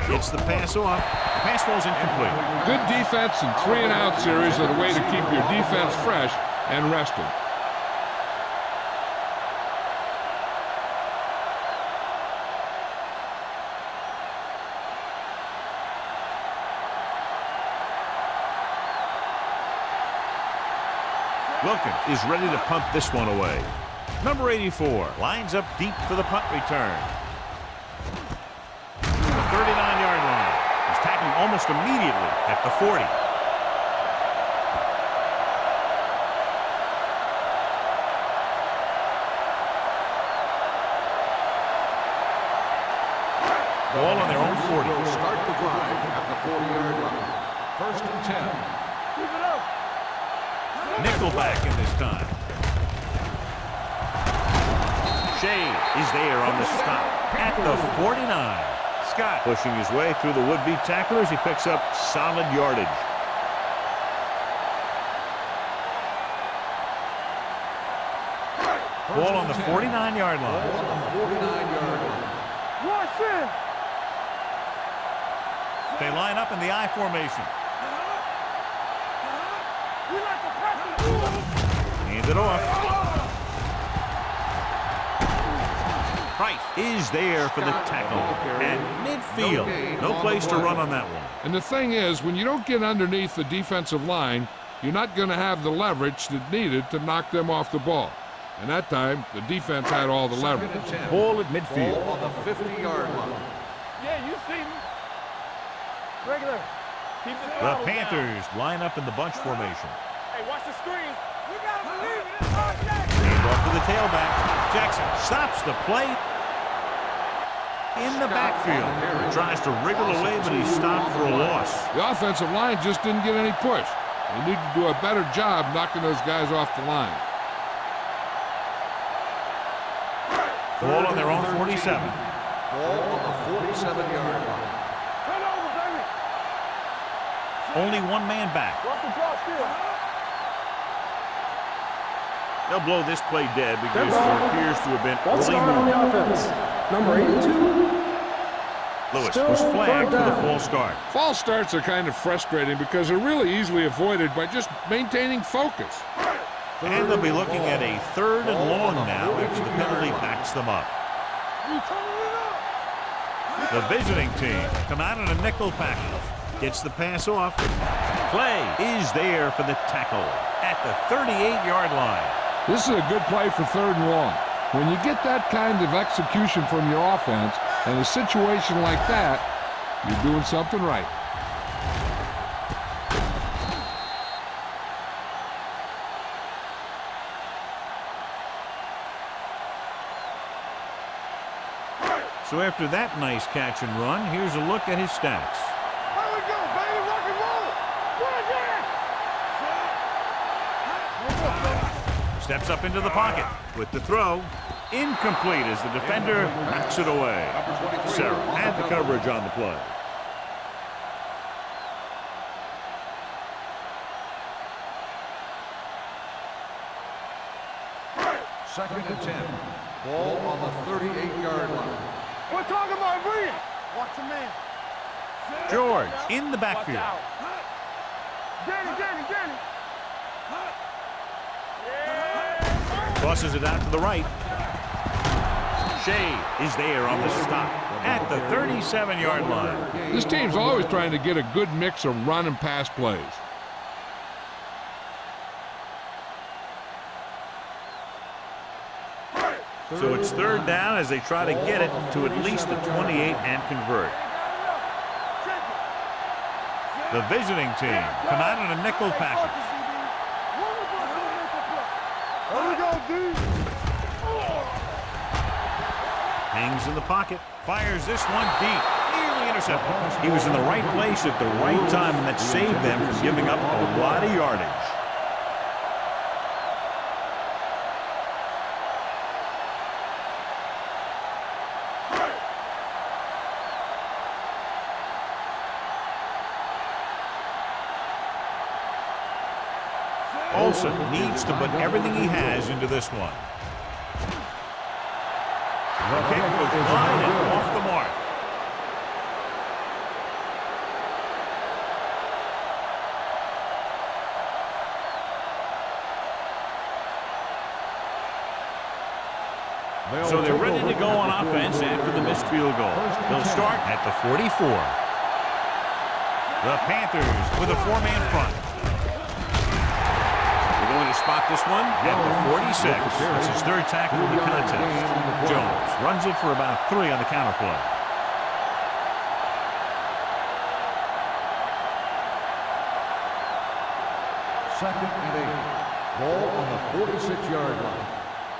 Gets the pass off. The pass falls incomplete. Good defense and 3-and-out series are the way to keep your defense fresh and rested. Wilkins is ready to punt this one away. Number 84 lines up deep for the punt return. The 39-yard line. He's tackled almost immediately at the 40. Ball on their own 40. Will start the drive at the 40-yard line. First and 10. Keep it up. Nickelback in this time. Shea is there on the stop at the 49. Scott pushing his way through the would-be tacklers. He picks up solid yardage. Ball on the 49-yard Ball line. on the 49-yard line. Rush in. They line up in the I formation. We like to practice rules. Hand it off. Price is there for the tackle at midfield. No place to run on that one. And the thing is, when you don't get underneath the defensive line, you're not going to have the leverage that's needed to knock them off the ball. And that time, the defense had all the leverage. Second and 10. Ball at midfield. Ball on the 50-yard line. Yeah, you see me. Regular. Keep the The throttle down. Panthers line up in the bunch formation. Hey, watch the screen. You gotta believe it. It's hard Jackson. Hand off to the tailback. Jackson stops the play in the backfield. Tries to wriggle away, but he's stopped for a loss. The offensive line just didn't get any push. They need to do a better job knocking those guys off the line. Ball on their own 47. Ball on the 47-yard line. Turn over, baby. Only one man back. Watch the draw still. They'll blow this play dead because there appears to have been False early start on movement. the offense. Number 82. Lewis Still was flagged for third the down. false start. False starts are kind of frustrating because they're really easily avoided by just maintaining focus. And they'll be looking at a third and long now after the penalty backs them up. You turning it up. The visiting team come out in a nickel package. Gets the pass off. Play is there for the tackle at the 38-yard line. This is a good play for third and long. When you get that kind of execution from your offense in a situation like that, you're doing something right. So after that nice catch and run, here's a look at his stats. Here we go, baby. Rock and roll. Steps up into the pocket with the throw. Incomplete as the defender backs it away. Sarah had the coverage on the play. Second and 10. Ball on the 38-yard line. We're talking about Brian. Watch the man. George in the backfield. Danny. Tosses it out to the right. Shea is there on the stop at the 37-yard line. This team's always trying to get a good mix of run and pass plays. So it's third down as they try to get it to at least the 28 and convert. The visiting team come out in a nickel package. Here we go, D. Hangs in the pocket, fires this one deep, nearly intercepted. He was in the right place at the right time, and that saved them from giving up a lot of yardage. Olsen needs to put everything he has into this one. The kick was wide and off the mark. So they're ready to go on offense after the missed field goal. They'll start at the 44. The Panthers with a four-man front. They're going to spot this one at the 46. That's his third tackle of the contest. Jones runs it for about 3 on the counter play. Second and 8. Ball on the 46-yard line.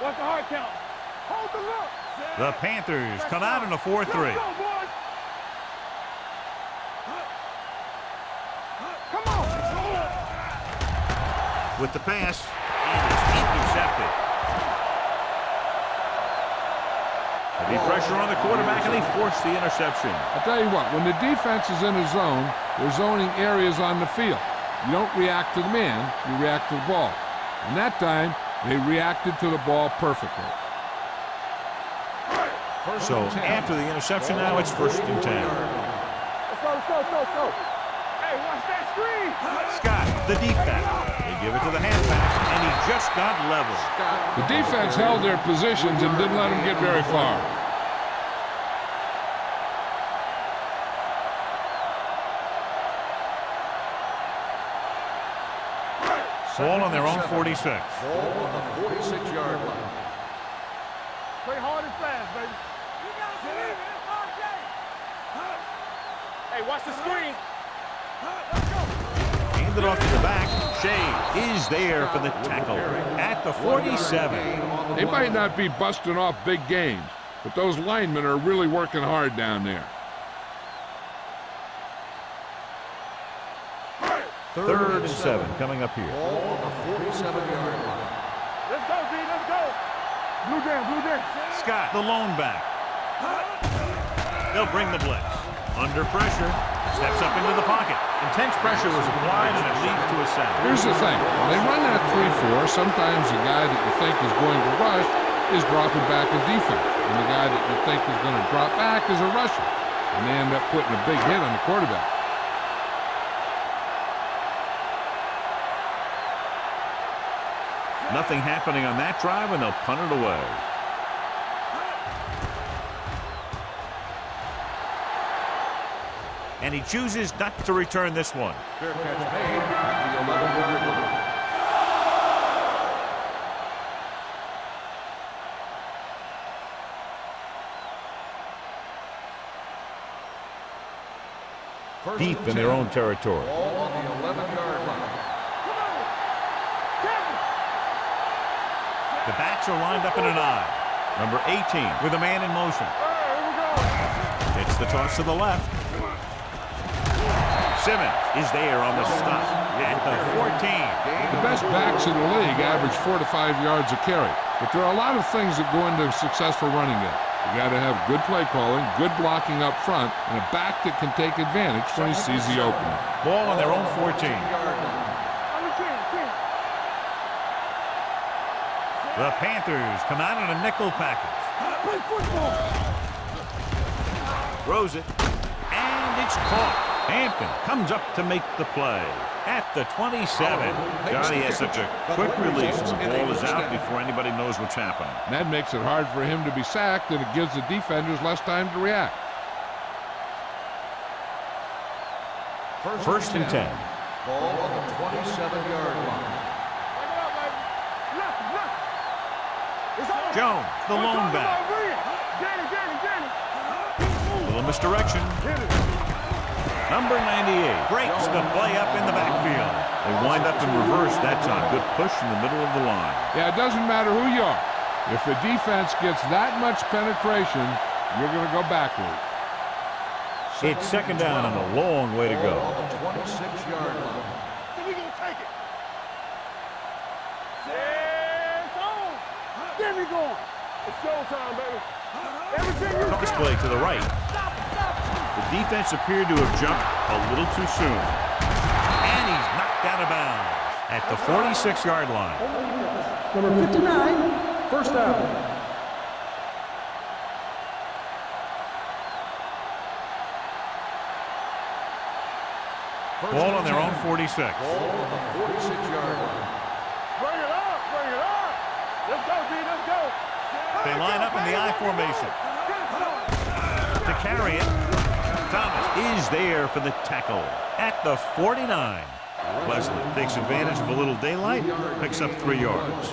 What's the hard count? Hold the look. The Panthers come out in a 4-3. Come on. With the pass, and it's intercepted. Heavy pressure on the quarterback, and they force the interception. I'll tell you what, when the defense is in a zone, they're zoning areas on the field. You don't react to the man, you react to the ball. And that time, they reacted to the ball perfectly. So after the interception, now it's 1st and 10. Let's go. Hey, watch that screen. Scott, the deep back. They give it to the halfback, and he just got level. The defense held their positions and didn't let them get very far. Ball on their own 46. Ball on the 46-yard line. Play hard and fast, baby. You gotta believe it. It's hard game. Hey, watch the screen. Let's go. Hand it off to the back. Shea is there for the tackle at the 47. They might not be busting off big games, but those linemen are really working hard down there. Third and 7 coming up here. Ball on the 47-yard line. Let's go, D. Let's go. Blue down. Scott, the lone back. They'll bring the blitz. Under pressure, steps up into the pocket. Intense pressure was applied, and it leads to a sack. Here's the thing. When they run that 3-4, sometimes the guy that you think is going to rush is dropping back in defense. And the guy that you think is going to drop back is a rusher. And they end up putting a big hit on the quarterback. Nothing happening on that drive, and they'll punt it away. And he chooses not to return this one. Fair catch made at the 11-yard line. Deep in their own territory. Ball on the 11-yard line. The backs are lined up in an I. Number 18 with a man in motion. It's the toss to the left. Simmons is there on the stop at the 14. The best backs in the league average 4 to 5 yards a carry. But there are a lot of things that go into a successful running game. You got to have good play calling, good blocking up front, and a back that can take advantage when he sees the opening. Ball on their own 14. The Panthers come out in a nickel package. Play football. Throws it, and it's caught. Hampton comes up to make the play at the 27. Johnny has such a quick release, and the ball is out before anybody knows what's happening. And that makes it hard for him to be sacked, and it gives the defenders less time to react. First and 10. Ball on the 27-yard line. Jones, the lone back. Little misdirection. Number 98 breaks the play up in the backfield. They wind up in reverse that time. Good push in the middle of the line. Yeah, it doesn't matter who you are. If the defense gets that much penetration, you're going to go backward. It's second down and a long way to go. On the 26-yard line. So we gonna take it. It's on. Get me going. It's showtime, baby. Everything you got. Display to the right. The defense appeared to have jumped a little too soon. And he's knocked out of bounds at the 46-yard line. Number 59, first down. Ball on their own 46. Ball on the 46-yard line. Bring it up. Bring it up. Let's go, D. Let's go. They line up in the I formation. To carry it, Thomas is there for the tackle at the 49. Leslie takes advantage of a little daylight, picks up 3 yards.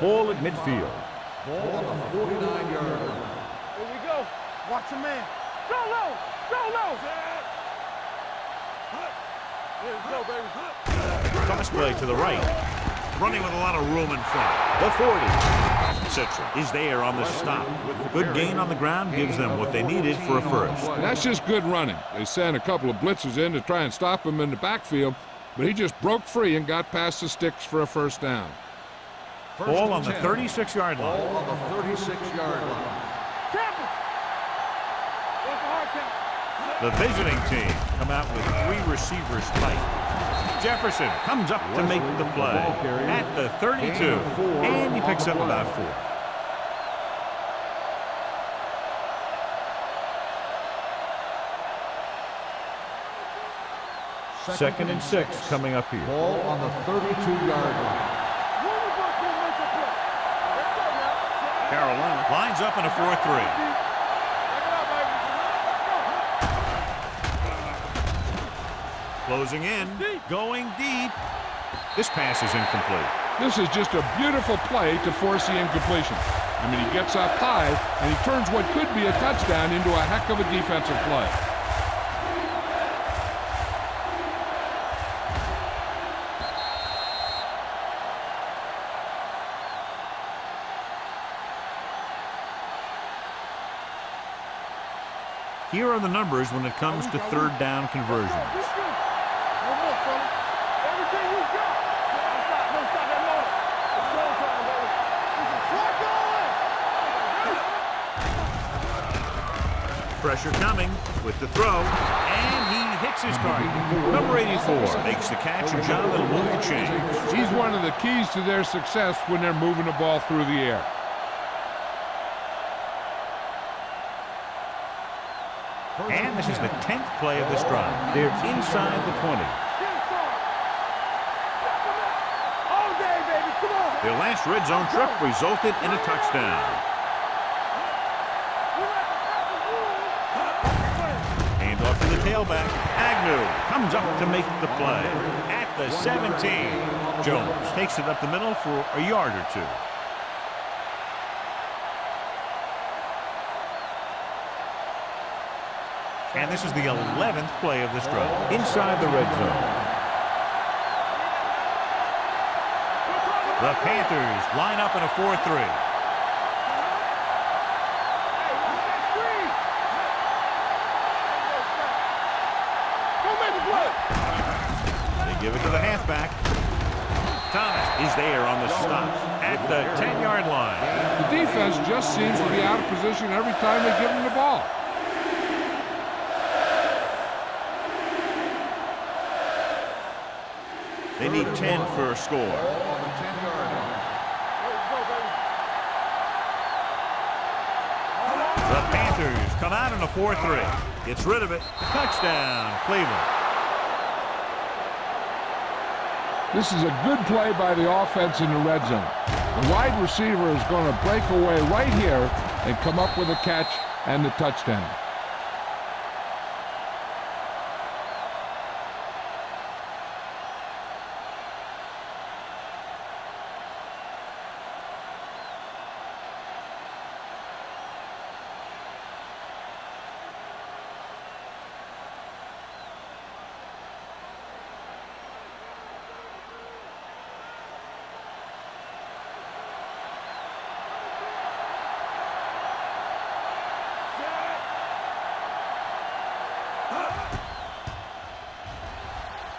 Ball at midfield. Ball on the 49-yard line. Here we go. Watch your man. Go low. Go low. Let's go, baby. Thomas play to the right. Running with a lot of room in front. The 40. Citron is there on the stop. Good gain on the ground gives them what they needed for a first. That's just good running. They sent a couple of blitzers in to try and stop him in the backfield, but he just broke free and got past the sticks for a first down. Ball on the 36-yard line. Ball on the 36-yard line. The visiting team come out with 3 receivers tight. Jefferson comes up to make the play at the 32, and he picks up about 4. Second and 6 coming up here. Ball on the 32-yard line. Carolina lines up in a 4-3. Closing in, going deep. This pass is incomplete. This is just a beautiful play to force the incompletion. I mean, he gets up high, and he turns what could be a touchdown into a heck of a defensive play. Here are the numbers when it comes to third down conversions. Pressure coming with the throw, and he hits his target. Number 84 makes the catch, and Jonathan will move the chains. He's one of the keys to their success when they're moving the ball through the air. And this is the 10th play of this drive. They're inside the 20. Their last red zone trip resulted in a touchdown. Hand off to the tailback. Agnew comes up to make the play at the 17. Jones takes it up the middle for a yard or 2. And this is the 11th play of this drive. Inside the red zone. The Panthers line up in a 4-3. They give it to the halfback. Thomas is there on the stop at the 10-yard line. The defense just seems to be out of position every time they give them the ball. They need 10 for a score. On the 10-yard line. The Panthers come out in a 4-3. Gets rid of it. Touchdown, Cleveland. This is a good play by the offense in the red zone. The wide receiver is going to break away right here and come up with a catch and the touchdown.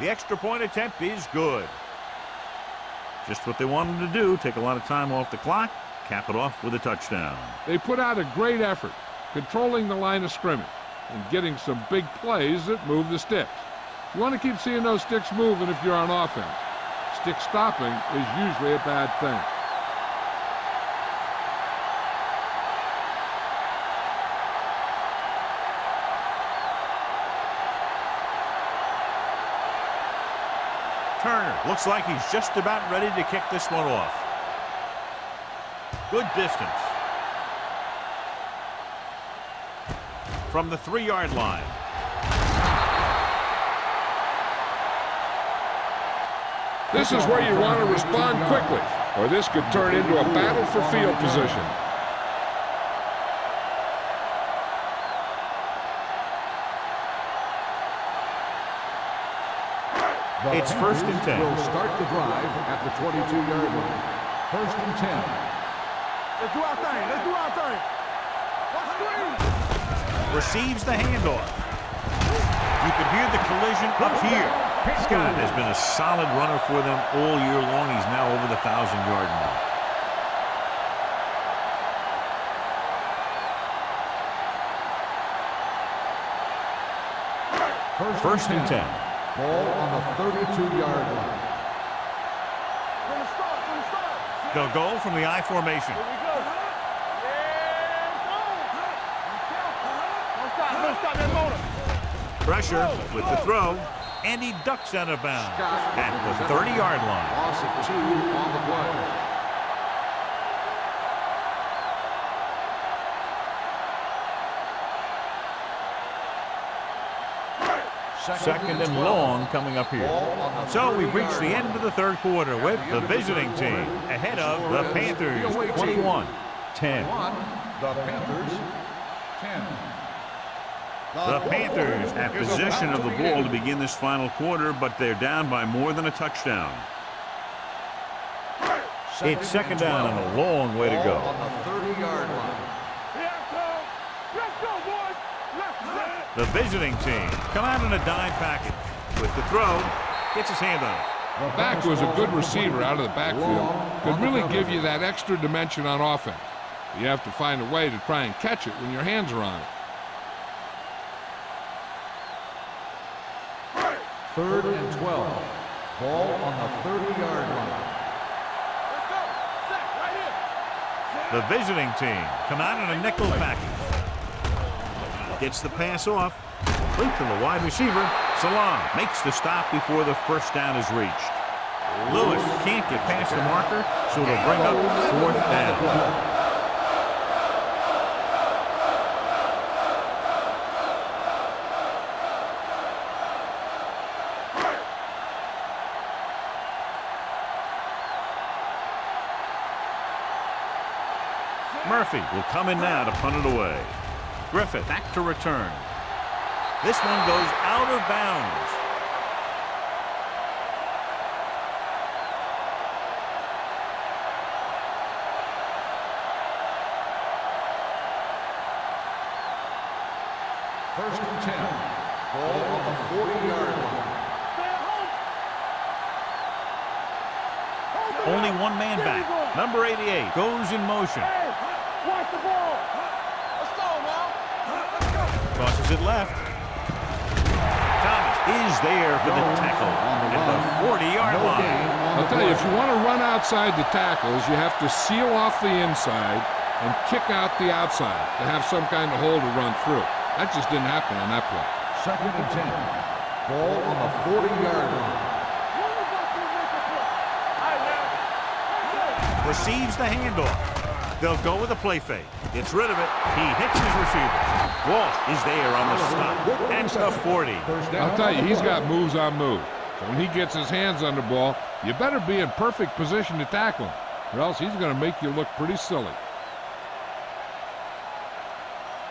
The extra point attempt is good. Just what they wanted to do, take a lot of time off the clock, cap it off with a touchdown. They put out a great effort, controlling the line of scrimmage and getting some big plays that move the sticks. You want to keep seeing those sticks moving if you're on offense. Stick stopping is usually a bad thing. Turner looks like he's just about ready to kick this one off. Good distance. From the 3-yard line. This is where you want to respond quickly, or this could turn into a battle for field position. It's 1st and 10. Will start the drive at the 22-yard line. 1st and 10. Let's do our thing. Let's do our thing. Watch screen. Receives the handoff. You can hear the collision up here. Scott has been a solid runner for them all year long. He's now over the 1,000-yard mark. First and 10. Ball on the 32-yard line. From the start. They'll go from the I formation. Here we go. Yeah, don't stop that motor. Pressure with the throw, and he ducks out of bounds at the 30-yard line. Loss of 2 on the play. Second and long coming up here. So we've reached the end of the 3rd quarter with the visiting team ahead of the Panthers 21-10. The Panthers 10. The Panthers have possession of the ball to begin this final quarter, but they're down by more than a touchdown. It's 2nd down and a long way to go. On the 30-yard line. Let's go, boys. The visiting team come out in a dime package. With the throw, gets his hand on it. The back was a good receiver out of the backfield. Could really give you that extra dimension on offense. You have to find a way to try and catch it when your hands are on it. 3rd and 12. Ball on the 30-yard line. Let's go. Set right here. The visiting team come out in a nickel package. Gets the pass off. Complete to the wide receiver. Salam makes the stop before the first down is reached. Lewis can't get past the marker, so it'll bring up 4th down. Murphy will come in now to punt it away. Griffith back to return. This one goes out of bounds. First and 10. Ball on the 40-yard line. Only one man back. Number 88 goes in motion. Hey, watch the ball. Let's go now. Let's go. Crosses it left. Thomas is there for the tackle at the 40-yard line. I'll tell you, if you want to run outside the tackles, you have to seal off the inside and kick out the outside to have some kind of hole to run through. That just didn't happen on that play. Second and 10. Ball on the 40-yard line. Receives the handoff. They'll go with a play fake. Gets rid of it. He hits his receiver. Walsh is there on the stop at the 40. I'll tell you, he's got moves on moves. So when he gets his hands on the ball, you better be in perfect position to tackle him, or else he's going to make you look pretty silly.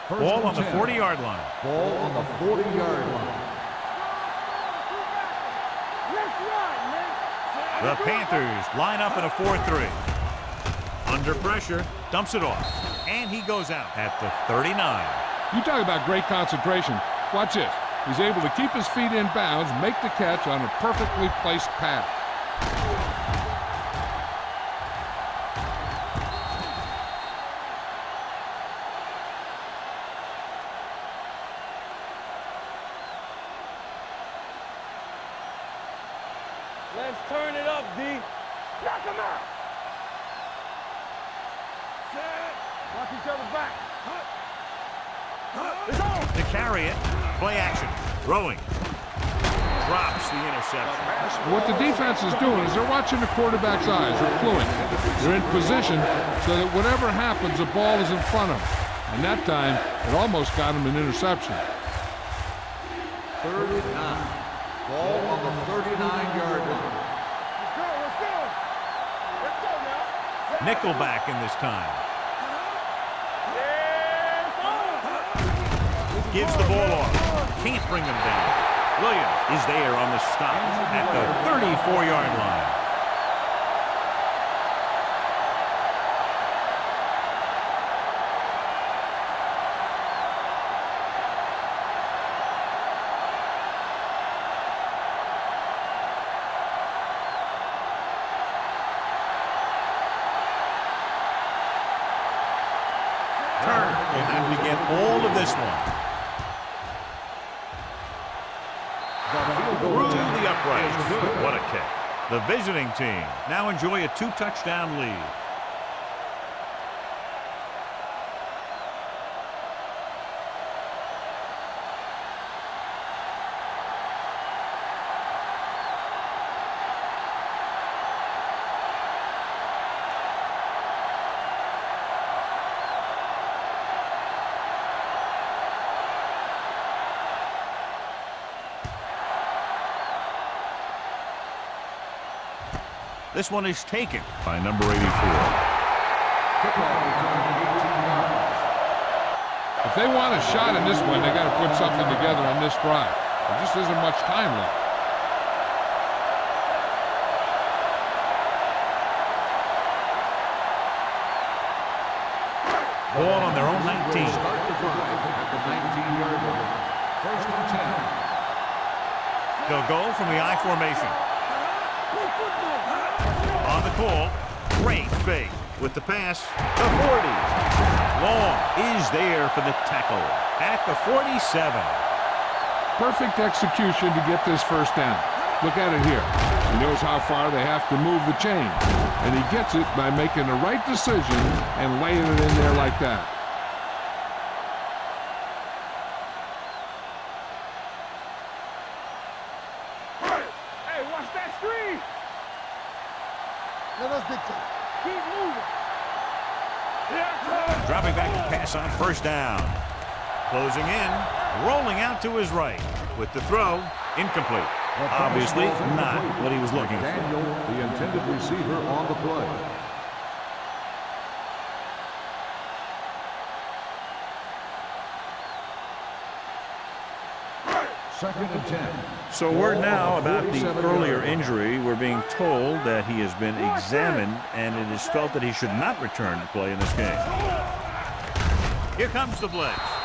Ball on the 40-yard line. Ball on the 40-yard line. The Panthers line up in a 4-3. Under pressure, dumps it off, and he goes out at the 39. You talk about great concentration. Watch this. He's able to keep his feet in bounds, make the catch on a perfectly placed pass. Let's turn it up, D. Knock him out. Knock each other back. It's on. To carry it, play action, throwing. Drops the interception. What the defense is doing is they're watching the quarterback's eyes. They're cluing. They're in position so that whatever happens, the ball is in front of them. And that time, it almost got him an interception. Third and 9. Ball on the 39-yard line. Let's go, let's go. Let's go now. Nickelback in this time. Gives the ball off. Can't bring him down. Williams is there on the stop at the 34-yard line. Turner will have to get all of this one. Through the upright. What a kick. The visiting team now enjoy a 2-touchdown lead. This one is taken by number 84. If they want a shot in this one, they got to put something together on this drive. There just isn't much time left. Ball on their own 19. Start the drive at the 19-yard line. First and 10. They'll go from the I formation. On the call, great fake with the pass, the 40. Long is there for the tackle at the 47. Perfect execution to get this first down. Look at it here. He knows how far they have to move the chain, and he gets it by making the right decision and laying it in there like that. Hey, watch that screen. Let us dictate. Keep moving. Yeah. Dropping back to pass on first down. Closing in, rolling out to his right with the throw, incomplete. Obviously not what he was looking for. Daniel, the intended receiver on the play. Second and 10. So word now about the 47 earlier yard. injury. We're being told that he has been examined and it is felt that he should not return to play in this game. Here comes the blitz.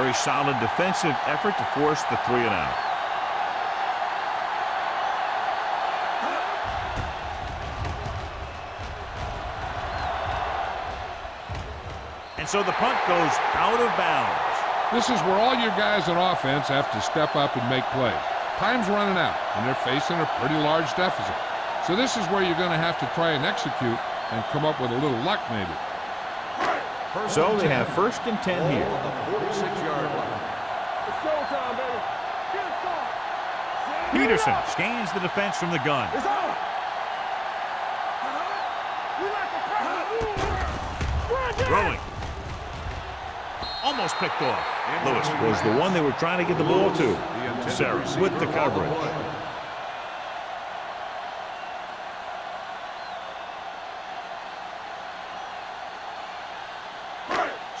Very solid defensive effort to force the 3 and out. And so the punt goes out of bounds. This is where all your guys on offense have to step up and make plays. Time's running out, and they're facing a pretty large deficit. So this is where you're going to have to try and execute and come up with a little luck, maybe. So they have 1st and 10 here. On the 46-yard line. It's showtime, baby. Get it started. Peterson scans the defense from the gun. It's on. We like the pressure. Throwing. Almost picked off. Lewis was the one they were trying to get the ball to. Sarah with the coverage.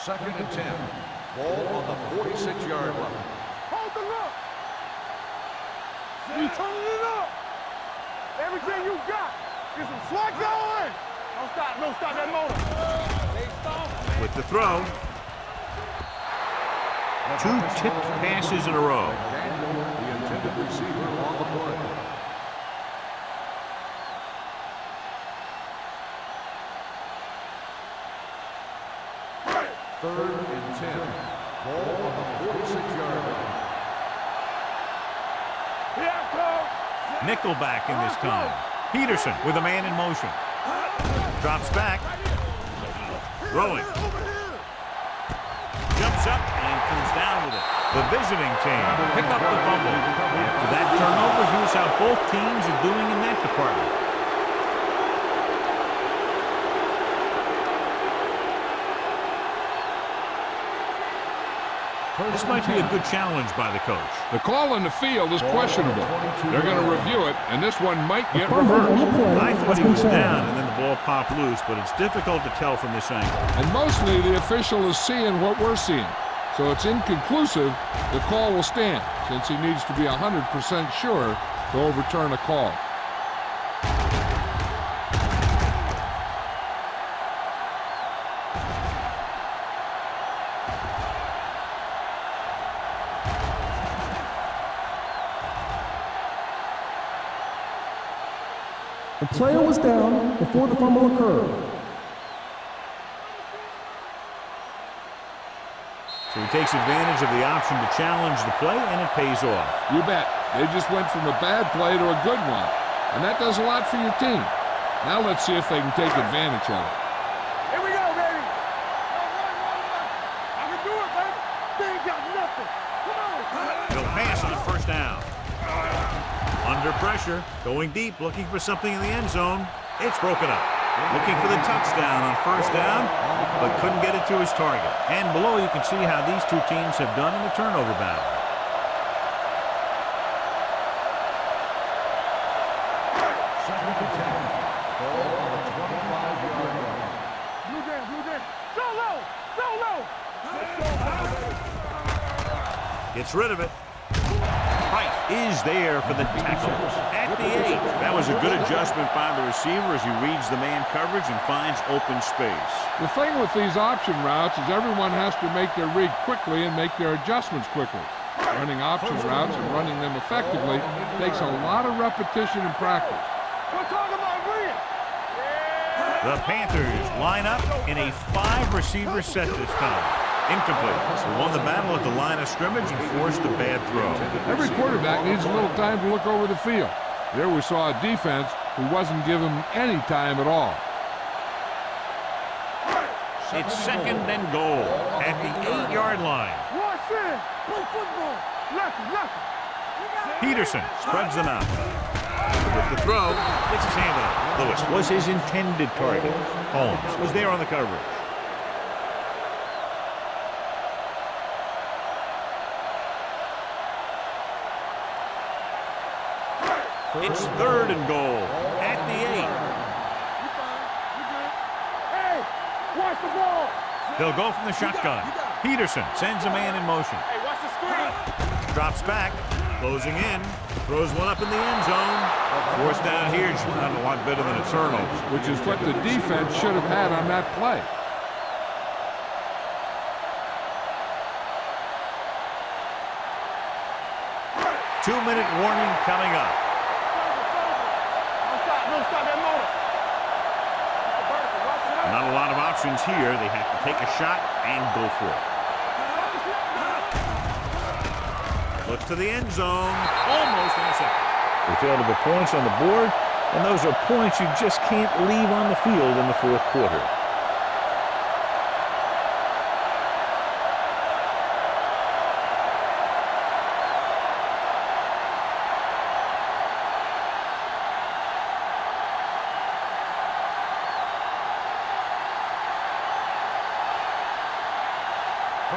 Second and 10. Ball on the 46-yard line. Hold the look. You turning it up. Everything you got. Get some swag going. Don't stop that motor. With the throw. 2 tipped passes in a row. Daniel, the intended receiver, on the play. Third and 10. Ball on the 46-yard line. Nickelback in this time. Peterson with a man in motion. Drops back. Throwing. Jumps up and comes down with it. The visiting team pick up the fumble. After that turnover, here's how both teams are doing in that department. This might be a good challenge by the coach. The call in the field is questionable. They're going to review it, and this one might get reversed. I thought he was down, and then the ball popped loose, but it's difficult to tell from this angle. And mostly the official is seeing what we're seeing. So it's inconclusive. The call will stand, since he needs to be 100% sure to overturn a call. The player was down before the fumble occurred. So he takes advantage of the option to challenge the play, and it pays off. You bet. They just went from a bad play to a good one. And that does a lot for your team. Now let's see if they can take advantage of it. Here we go, baby. I can do it, baby. They ain't got nothing. Come on. He'll pass on 1st down. Under pressure, going deep, looking for something in the end zone. It's broken up. Looking for the touchdown on 1st down, but couldn't get it to his target. And below, you can see how these two teams have done in the turnover battle. Second and 10. Ball on the 25-yard line. Blue jam. So low. Gets rid of it. Price is there for the tackle at the 8. That was a good adjustment by the receiver as he reads the man coverage and finds open space. The thing with these option routes is everyone has to make their read quickly and make their adjustments quickly. Running option routes and running them effectively takes a lot of repetition and practice. We're talking about real. The Panthers line up in a 5-receiver set this time. Incomplete. They won the battle at the line of scrimmage and forced a bad throw. Every quarterback needs a little time to look over the field. There we saw a defense who wasn't given any time at all. It's 2nd and goal at the 8-yard line. Watch in. Play football. Lucky. Peterson spreads them out. With the throw, gets his hand on it. Lewis was his intended target. Holmes was there on the coverage. It's 3rd and goal at the 8. Hey, watch the ball. They'll go from the shotgun. Peterson sends a man in motion. Hey, watch the screen. Drops back, closing in, throws one up in the end zone. 4th down here should have a lot better than a turnover. Which is what the defense should have had on that play. 2-minute warning coming up. Don't stop that motor. Not a lot of options here. They have to take a shot and go for it. Look to the end zone. Almost intercepted. They fail to put points on the board, and those are points you just can't leave on the field in the fourth quarter.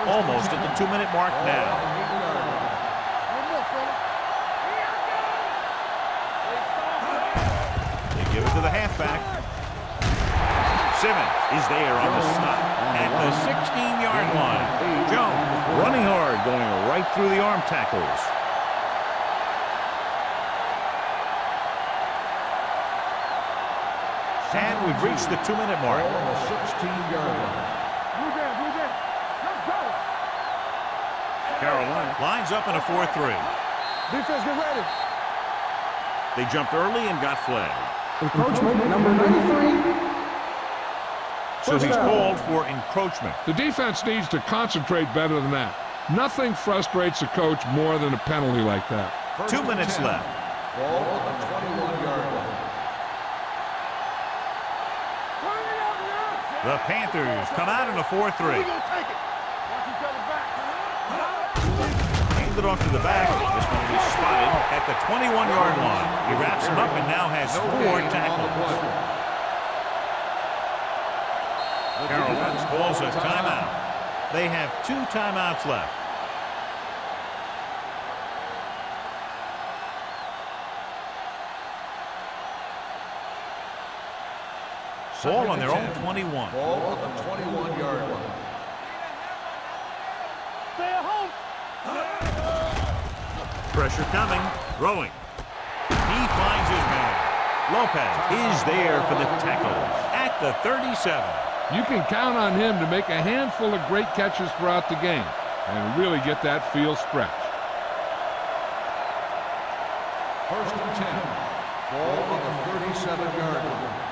Almost at the 2-minute mark now. They give it to the halfback. Simmons is there on the stop at the 16-yard line. Jones running hard, going right through the arm tackles. And we've reached the 2-minute mark. On the 16-yard line. Carolina lines up in a 4-3. Defense, get ready. They jumped early and got flagged. Encroachment number 93. So he's called for encroachment. The defense needs to concentrate better than that. Nothing frustrates a coach more than a penalty like that. 2 minutes left. Ball on the 21-yard line. The Panthers come out in a 4-3. We're going to take it. Watch each other back. Handed off to the back. This one is spotted at the 21-yard line. He wraps him up and now has 4 tackles. Carolina calls a timeout. They have 2 timeouts left. Ball on their own 21. Ball on the 21-yard line. Stay at home. Pressure coming. Throwing. He finds his man. Lopez is there for the tackle at the 37. You can count on him to make a handful of great catches throughout the game and really get that field stretch. First and 10. Ball on the 37-yard line.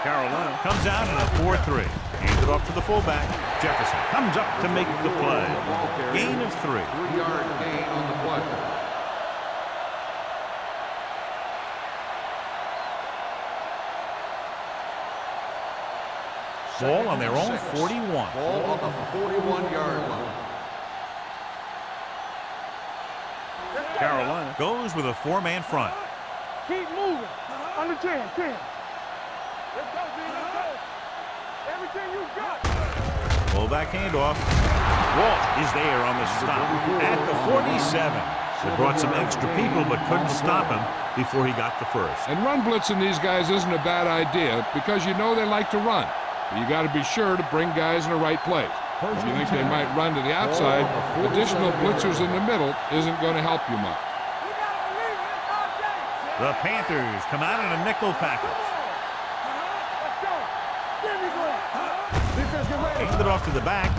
Carolina comes out in a 4-3. Hands it off to the fullback. Jefferson comes up to make the play. Gain of 3. 3-yard gain on the play. Ball on their own 41. Ball on the 41-yard line. Carolina goes with a 4-man front. Keep moving. Under 10. Let's go, D. Let's go. Everything you got. Fullback handoff. Walt is there on the stop at the 47. They brought some extra people but couldn't stop him before he got the first. And run blitzing these guys isn't a bad idea because you know they like to run. But you got to be sure to bring guys in the right place. If you think they might run to the outside, additional blitzers in the middle isn't going to help you much. The Panthers come out in a nickel package. Handed it off to the back.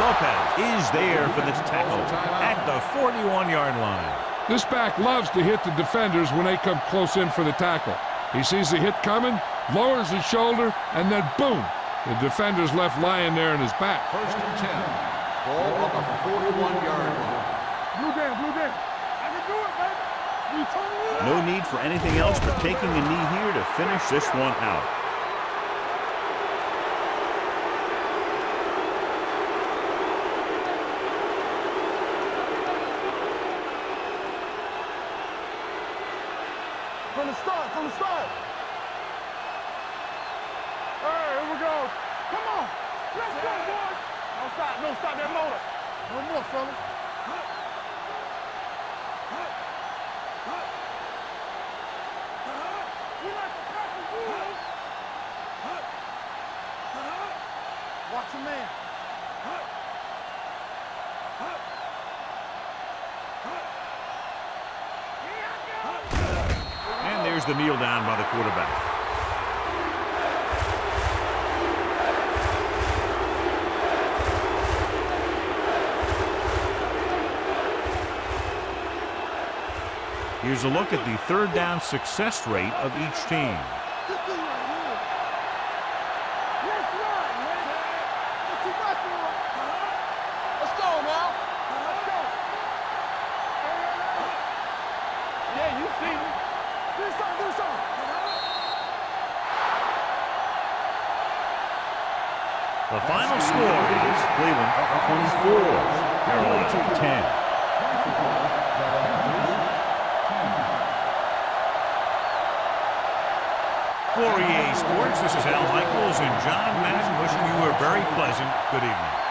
Lopez is there for this tackle at the 41-yard line. This back loves to hit the defenders when they come close in for the tackle. He sees the hit coming, lowers his shoulder, and then boom, the defender's left lying there in his back. First and 10. Ball on the 41-yard line. Blue down. I can do it, baby. You told me. No need for anything else but taking a knee here to finish this one out. From the start. All right, here we go. Come on. Let's go, boys. Don't stop that motor. No more, fella. We like to practice rules. Watch your man. And there's the kneel down by the quarterback. Here's a look at the third down success rate of each team. Let's go now. Let's go. Yeah, you see me. Do something, do something. The final score is Cleveland 24, Carolina 10. For EA Sports, this is Al Michaels and John Madden wishing you a very pleasant good evening.